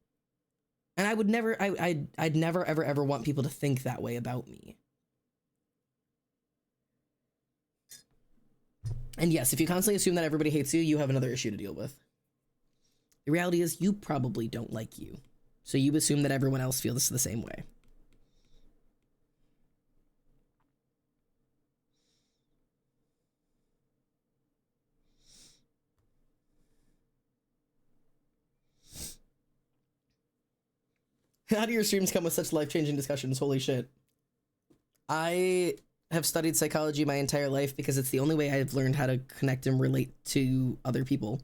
And I would never, I'd never, ever want people to think that way about me. And yes, if you constantly assume that everybody hates you, you have another issue to deal with. The reality is you probably don't like you. So you assume that everyone else feels the same way. How do your streams come with such life-changing discussions? Holy shit. I have studied psychology my entire life because it's the only way I've learned how to connect and relate to other people.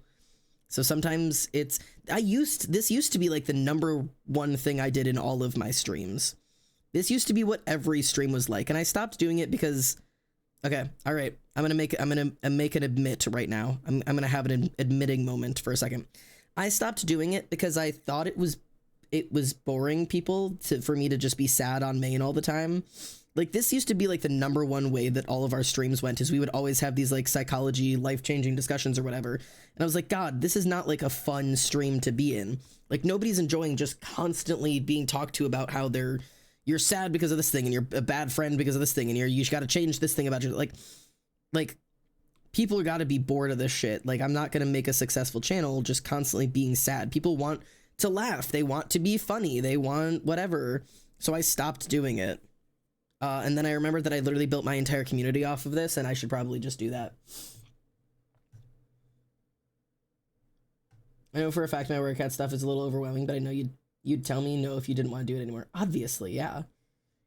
So sometimes this used to be like the #1 thing I did in all of my streams. This used to be what every stream was like, and I stopped doing it because, okay, all right, I'm gonna make an admit right now. I'm gonna have an admitting moment for a second. I stopped doing it because I thought it was boring people for me to just be sad on main all the time. Like, this used to be like the #1 way that all of our streams went, is we would always have these like psychology, life-changing discussions or whatever. And I was like, God, this is not like a fun stream to be in. Like, nobody's enjoying just constantly being talked to about how you're sad because of this thing, and you're a bad friend because of this thing, and you got to change this thing about you. Like people got to be bored of this shit. Like, I'm not going to make a successful channel just constantly being sad. People want to laugh. They want to be funny. They want whatever. So I stopped doing it. And then I remembered that I literally built my entire community off of this, and I should probably just do that. I know for a fact my Warrior Cat stuff is a little overwhelming, but I know you'd tell me no if you didn't want to do it anymore. Obviously, yeah.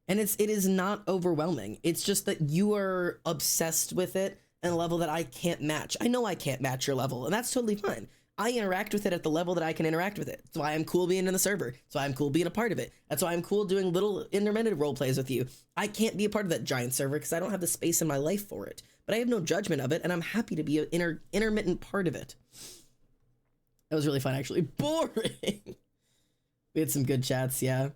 And it is not overwhelming. It's just that you are obsessed with it at a level that I can't match. I know I can't match your level, and that's totally fine. I interact with it at the level that I can interact with it. That's why I'm cool being in the server. That's why I'm cool being a part of it. That's why I'm cool doing little intermittent role plays with you. I can't be a part of that giant server because I don't have the space in my life for it. But I have no judgment of it, and I'm happy to be an intermittent part of it. That was really fun, actually. Boring! We had some good chats, yeah.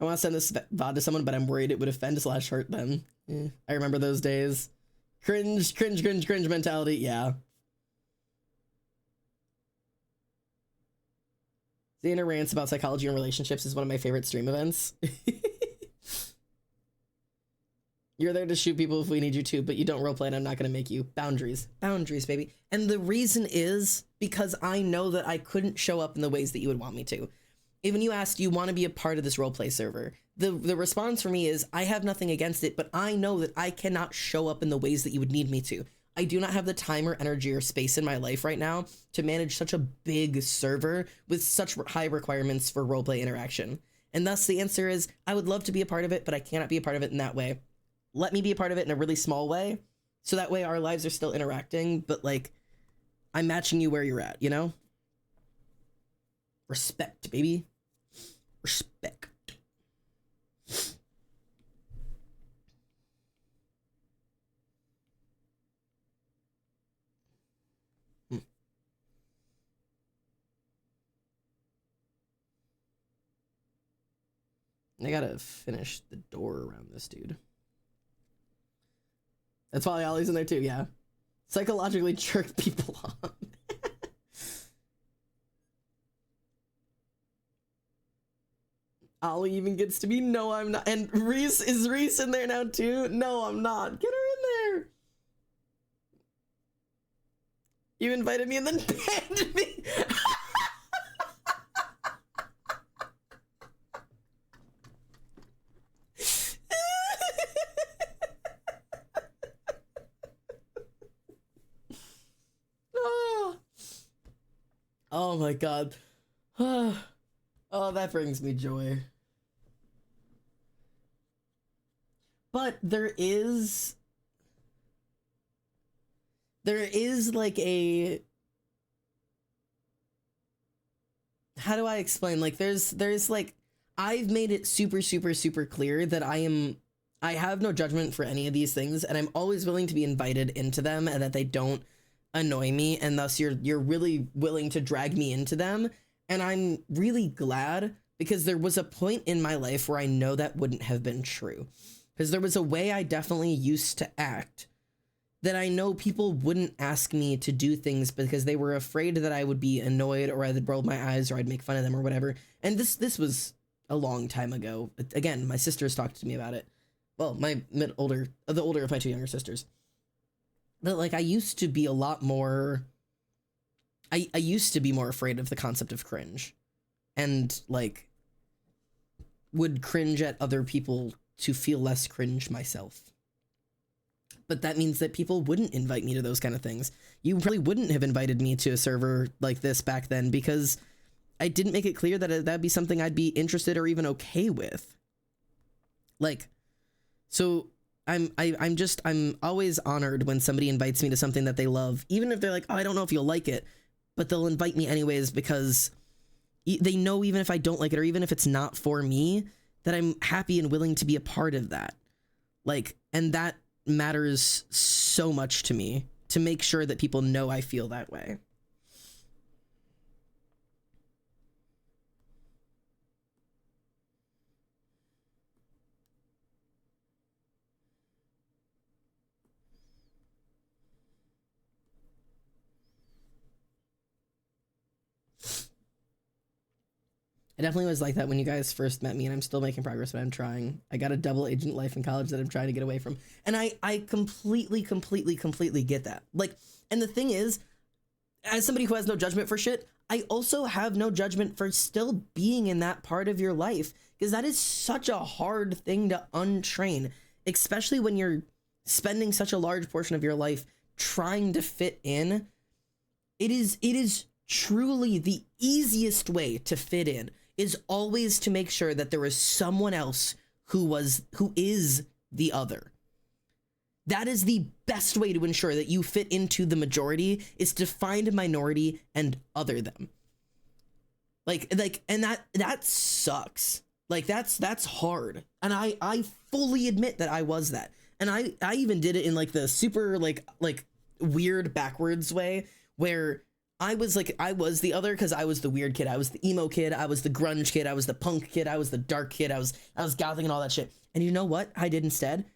I want to send this VOD to someone, but I'm worried it would offend/hurt them. I remember those days. Cringe mentality, yeah. The inner rants about psychology and relationships is one of my favorite stream events. You're there to shoot people if we need you to, but you don't roleplay and I'm not going to make you. Boundaries. Boundaries, baby. And the reason is because I know that I couldn't show up in the ways that you would want me to. Even you asked, you want to be a part of this roleplay server. The response for me is, I have nothing against it, but I know that I cannot show up in the ways that you would need me to. I do not have the time or energy or space in my life right now to manage such a big server with such high requirements for roleplay interaction. And thus the answer is, I would love to be a part of it, but I cannot be a part of it in that way. Let me be a part of it in a really small way, so that way our lives are still interacting, but like, I'm matching you where you're at, you know? Respect, baby. Respect. I gotta finish the door around this dude. That's why Ollie's in there too, yeah. Psychologically jerk people on. Ollie even gets to be, no, I'm not. And Reese, is Reese in there now too? No, I'm not. Get her in there. You invited me and then banned me. Oh my god. Oh, that brings me joy. But there is like a, how do I explain? Like there's like, I've made it super clear that I have no judgment for any of these things, and I'm always willing to be invited into them, and that they don't annoy me, and thus you're really willing to drag me into them. And I'm really glad, because there was a point in my life where I know that wouldn't have been true. Because there was a way I definitely used to act that I know people wouldn't ask me to do things because they were afraid that I would be annoyed, or I'd roll my eyes, or I'd make fun of them or whatever. And this was a long time ago. Again, my sisters talked to me about it. Well, the older of my two younger sisters. But like, I used to be a lot more, I used to be more afraid of the concept of cringe, and like would cringe at other people to feel less cringe myself. But that means that people wouldn't invite me to those kind of things. You probably wouldn't have invited me to a server like this back then, because I didn't make it clear that that'd be something I'd be interested or even okay with. Like, so I'm always honored when somebody invites me to something that they love, even if they're like, oh, I don't know if you'll like it, but they'll invite me anyways, because they know even if I don't like it, or even if it's not for me, that I'm happy and willing to be a part of that. Like, and that matters so much to me, to make sure that people know I feel that way. I definitely was like that when you guys first met me, and I'm still making progress, but I'm trying. I got a double agent life in college that I'm trying to get away from. And I completely get that. Like, and the thing is, as somebody who has no judgment for shit, I also have no judgment for still being in that part of your life, because that is such a hard thing to untrain, especially when you're spending such a large portion of your life trying to fit in. It is truly the easiest way to fit in, is always to make sure that there is someone else who is the other. That is the best way to ensure that you fit into the majority, is to find a minority and other them. Like, and that sucks. Like, that's hard. And I fully admit that I was that. And I even did it in like the super like weird backwards way, where I was the other, because I was the weird kid. I was the emo kid. I was the grunge kid. I was the punk kid. I was the dark kid. I was gothic and all that shit. And you know what I did instead?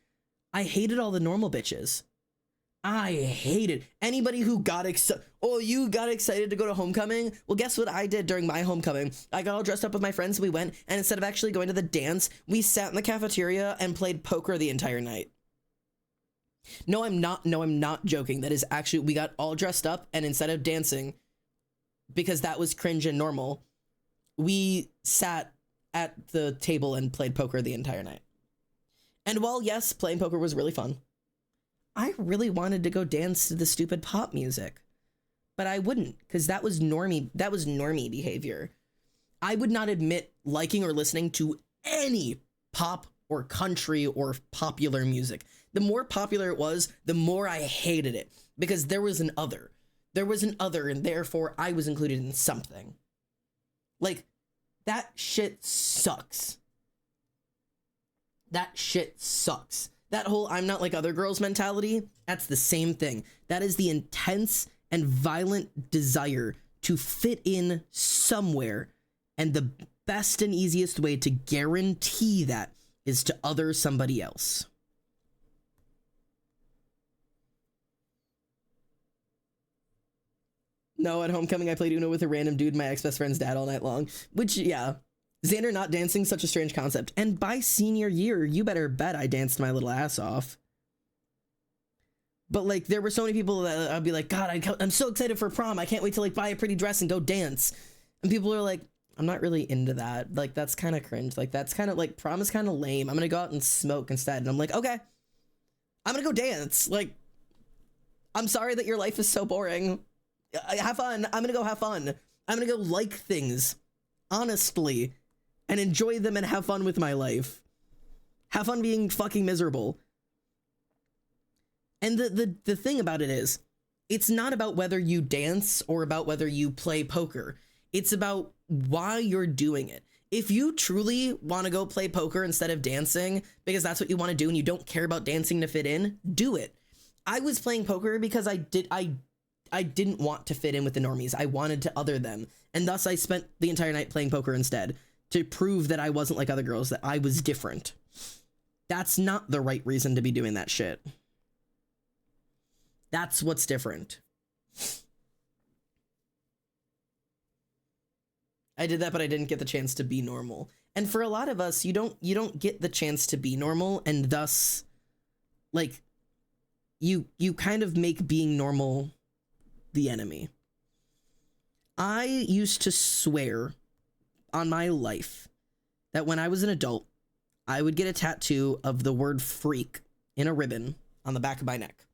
I hated all the normal bitches. I hated anybody who got excited. Oh, you got excited to go to homecoming? Well, guess what I did during my homecoming? I got all dressed up with my friends. We went, and instead of actually going to the dance, we sat in the cafeteria and played poker the entire night. No, I'm not joking. That is actually, we got all dressed up, and instead of dancing, because that was cringe and normal, we sat at the table and played poker the entire night. And while, yes, playing poker was really fun, I really wanted to go dance to the stupid pop music. But I wouldn't, because that was normie behavior. I would not admit liking or listening to any pop or country or popular music. The more popular it was, the more I hated it, because there was an other. There was an other, and therefore I was included in something. Like, that shit sucks. That shit sucks. That whole I'm not like other girls mentality, that's the same thing. That is the intense and violent desire to fit in somewhere, and the best and easiest way to guarantee that is to other somebody else. No, at homecoming I played Uno with a random dude, my ex-best friend's dad, all night long. Which, yeah. Xander not dancing, such a strange concept. And by senior year, you better bet I danced my little ass off. But, like, there were so many people that I'd be like, God, I'm so excited for prom. I can't wait to, like, buy a pretty dress and go dance. And people are like, I'm not really into that. Like, that's kind of cringe. Like, that's kind of, like, prom is kind of lame. I'm going to go out and smoke instead. And I'm like, okay. I'm going to go dance. Like, I'm sorry that your life is so boring. Have fun. I'm going to go have fun. I'm going to go like things, honestly, and enjoy them and have fun with my life. Have fun being fucking miserable. And the thing about it is, it's not about whether you dance or about whether you play poker. It's about why you're doing it. If you truly want to go play poker instead of dancing because that's what you want to do and you don't care about dancing to fit in, do it. I was playing poker because I didn't want to fit in with the normies. I wanted to other them. And thus I spent the entire night playing poker instead to prove that I wasn't like other girls, that I was different. That's not the right reason to be doing that shit. That's what's different. I did that, but I didn't get the chance to be normal. And for a lot of us, you don't get the chance to be normal, and thus, like, you kind of make being normal the enemy. I used to swear on my life that when I was an adult, I would get a tattoo of the word freak in a ribbon on the back of my neck.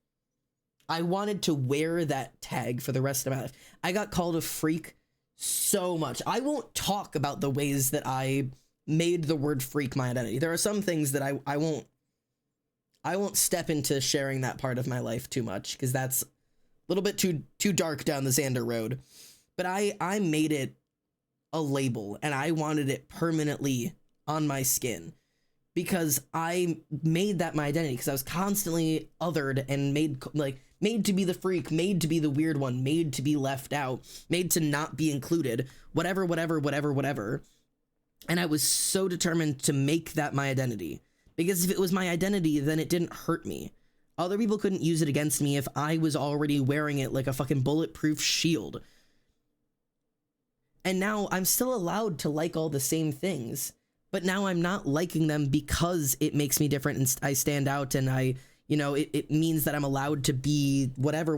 I wanted to wear that tag for the rest of my life. I got called a freak so much. I won't talk about the ways that I made the word freak my identity. There are some things that I won't step into sharing that part of my life too much, because that's a little bit too dark down the Xander road. But I made it a label, and I wanted it permanently on my skin, because I made that my identity, because I was constantly othered and made to be the freak, made to be the weird one, made to be left out, made to not be included, whatever. And I was so determined to make that my identity, because if it was my identity, then it didn't hurt me. Other people couldn't use it against me if I was already wearing it like a fucking bulletproof shield. And now I'm still allowed to like all the same things, but now I'm not liking them because it makes me different and I stand out, and it means that I'm allowed to be whatever.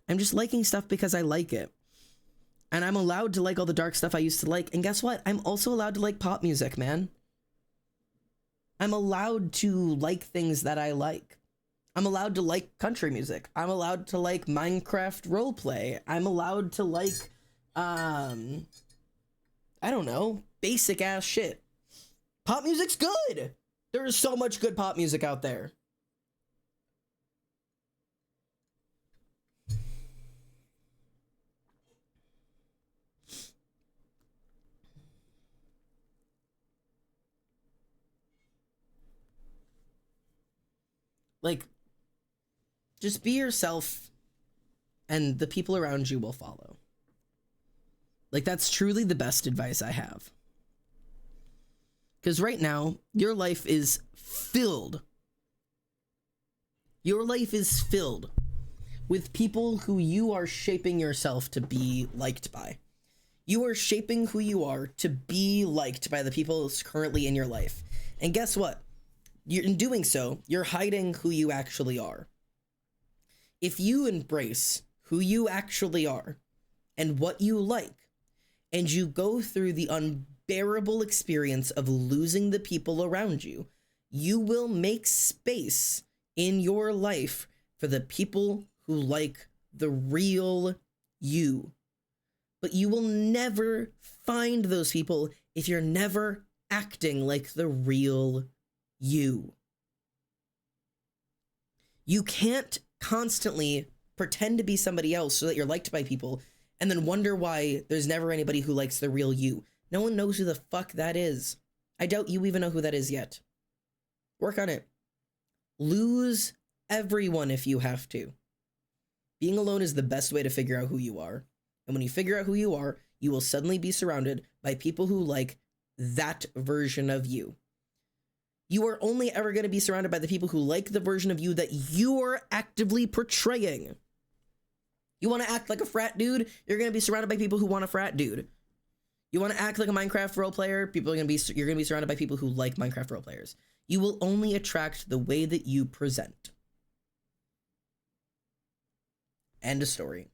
I'm just liking stuff because I like it. And I'm allowed to like all the dark stuff I used to like. And guess what? I'm also allowed to like pop music, man. I'm allowed to like things that I like. I'm allowed to like country music. I'm allowed to like Minecraft roleplay. I'm allowed to like, I don't know, basic ass shit. Pop music's good. There is so much good pop music out there. Like, just be yourself and the people around you will follow. Like, that's truly the best advice I have. Because right now, your life is filled. Your life is filled with people who you are shaping yourself to be liked by. You are shaping who you are to be liked by the people currently in your life. And guess what? In doing so, you're hiding who you actually are. If you embrace who you actually are and what you like, and you go through the unbearable experience of losing the people around you, you will make space in your life for the people who like the real you. But you will never find those people if you're never acting like the real you. You can't constantly pretend to be somebody else so that you're liked by people and then wonder why there's never anybody who likes the real you. No one knows who the fuck that is. I doubt you even know who that is yet. Work on it. Lose everyone if you have to. Being alone is the best way to figure out who you are. And when you figure out who you are, you will suddenly be surrounded by people who like that version of you. You are only ever going to be surrounded by the people who like the version of you that you're actively portraying. You want to act like a frat dude? You're going to be surrounded by people who want a frat dude. You want to act like a Minecraft role player? You're going to be surrounded by people who like Minecraft role players. You will only attract the way that you present. End of story.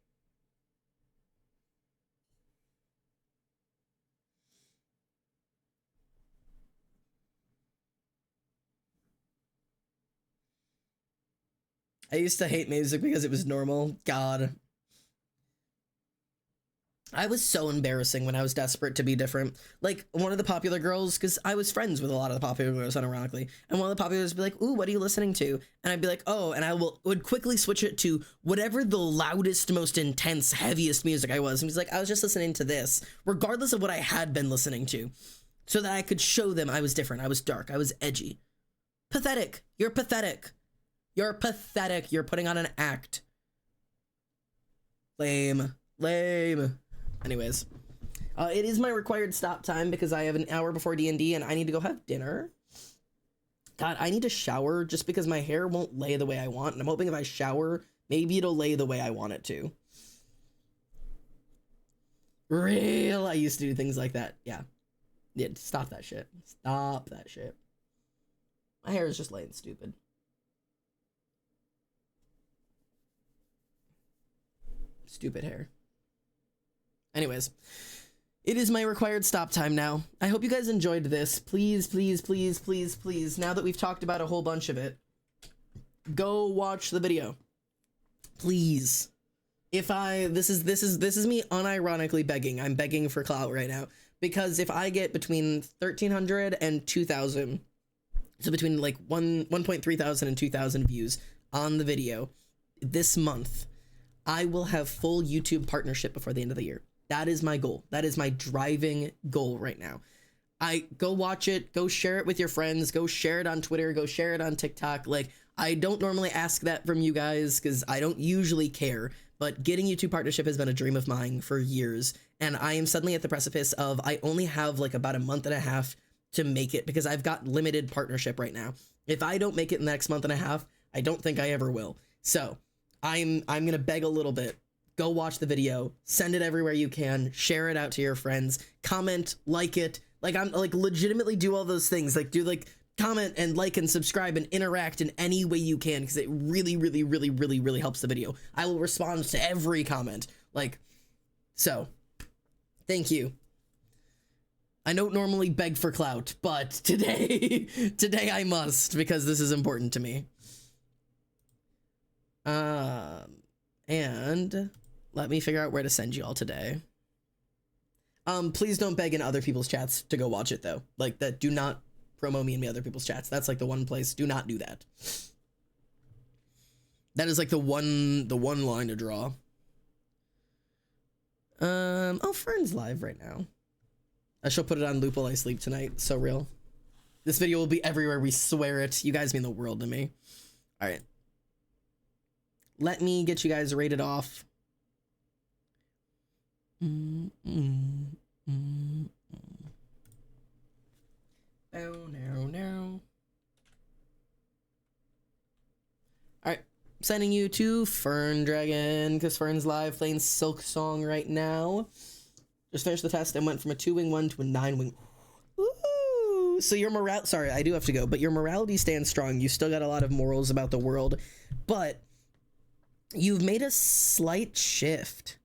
I used to hate music because it was normal. God. I was so embarrassing when I was desperate to be different. Like, one of the popular girls, because I was friends with a lot of the popular girls, unironically, and one of the popular girls would be like, ooh, what are you listening to? And I'd be like, oh, and would quickly switch it to whatever the loudest, most intense, heaviest music I was. And he's like, I was just listening to this, regardless of what I had been listening to, so that I could show them I was different, I was dark, I was edgy. Pathetic. You're pathetic. You're pathetic. You're putting on an act. Lame. Lame. Anyways, it is my required stop time because I have an hour before D&D and I need to go have dinner. God, I need to shower just because my hair won't lay the way I want. And I'm hoping if I shower, maybe it'll lay the way I want it to. Real. I used to do things like that. Yeah. Yeah, stop that shit. Stop that shit. My hair is just laying stupid. Stupid hair. Anyways, it is my required stop time now. I hope you guys enjoyed this. Please, please, please, please, please, now that we've talked about a whole bunch of it, go watch the video. Please. This is me unironically begging. I'm begging for clout right now. Because if I get between 1,300 and 2,000, so between like 1.3 thousand and 2,000 views on the video this month, I will have full YouTube partnership before the end of the year. That is my goal. That is my driving goal right now. Go watch it, go share it with your friends, go share it on Twitter, go share it on TikTok. Like, I don't normally ask that from you guys because I don't usually care, but getting YouTube partnership has been a dream of mine for years. And I am suddenly at the precipice of, I only have like about a month and a half to make it because I've got limited partnership right now. If I don't make it in the next month and a half, I don't think I ever will. So I'm going to beg a little bit. Go watch the video, send it everywhere you can, share it out to your friends, comment, like it. Like, I'm like legitimately do all those things. Like, do like comment and like and subscribe and interact in any way you can because it really, really, really, really, really helps the video. I will respond to every comment. Like, so thank you. I don't normally beg for clout, but today I must because this is important to me. And let me figure out where to send you all today. Please don't beg in other people's chats to go watch it though. Like that, do not promo me in other people's chats. That's like the one place. Do not do that. That is like the one line to draw. Oh, Fern's live right now. I shall put it on loop while I sleep tonight. So real. This video will be everywhere. We swear it. You guys mean the world to me. All right. Let me get you guys rated off. Oh, no. Alright, sending you to Fern Dragon, because Fern's live playing Silk Song right now. Just finished the test and went from a 2-wing one to a 9-wing. Ooh, so your morale, sorry, I do have to go, but your morality stands strong. You still got a lot of morals about the world, but you've made a slight shift.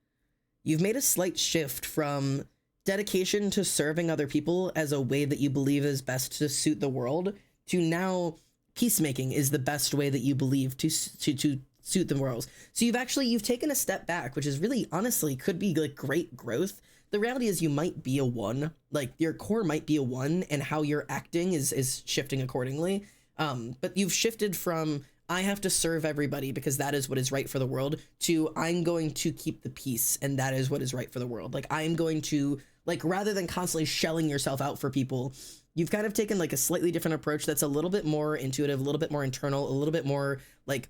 You've made a slight shift from dedication to serving other people as a way that you believe is best to suit the world, to now peacemaking is the best way that you believe to suit the world. So you've taken a step back, which is really, honestly, could be like great growth. The reality is you might be a 1, like your core might be a 1, and how you're acting is shifting accordingly. But you've shifted from, I have to serve everybody because that is what is right for the world, to I'm going to keep the peace and that is what is right for the world. Like I'm going to, like, rather than constantly shelling yourself out for people, you've kind of taken like a slightly different approach that's a little bit more intuitive, a little bit more internal, a little bit more like,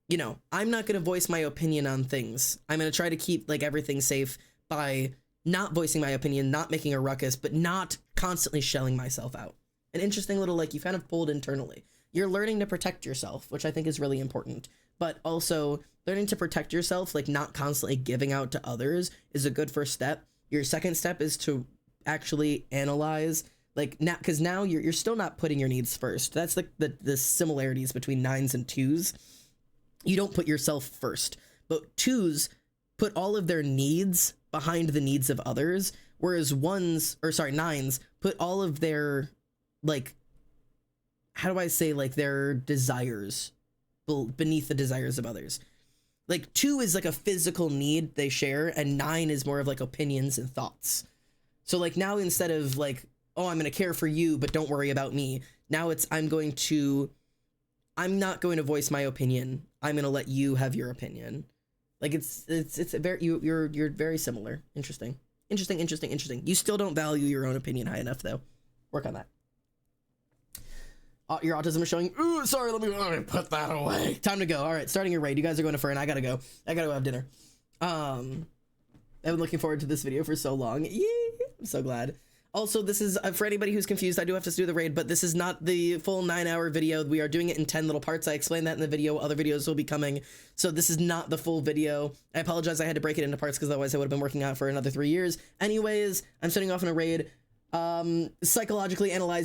you know, I'm not going to voice my opinion on things. I'm going to try to keep like everything safe by not voicing my opinion, not making a ruckus, but not constantly shelling myself out. An interesting little, like, you kind of pulled internally. You're learning to protect yourself, which I think is really important, but also learning to protect yourself, like not constantly giving out to others, is a good first step. Your second step is to actually analyze, like, now, because now you're still not putting your needs first. That's the similarities between 9s and 2s. You don't put yourself first, but 2s put all of their needs behind the needs of others, whereas 9s put all of their, like, how do I say, like, their desires beneath the desires of others. Like 2 is like a physical need they share, and 9 is more of like opinions and thoughts. So like now, instead of like, oh, I'm going to care for you, but don't worry about me, now it's, I'm not going to voice my opinion. I'm going to let you have your opinion. Like it's a very, you're very similar. Interesting. You still don't value your own opinion high enough though. Work on that. Your autism is showing. Ooh, sorry, let me put that away. Time to go. All right, starting your raid. You guys are going to Fern. I gotta go have dinner. I've been looking forward to this video for so long. Yeah, I'm so glad. Also, this is, for anybody who's confused, I do have to do the raid, but this is not the full 9-hour video. We are doing it in 10 little parts. I explained that in the video. Other videos will be coming. So this is not the full video. I apologize. I had to break it into parts because otherwise I would have been working out for another 3 years. Anyways, I'm starting off in a raid. Psychologically analyze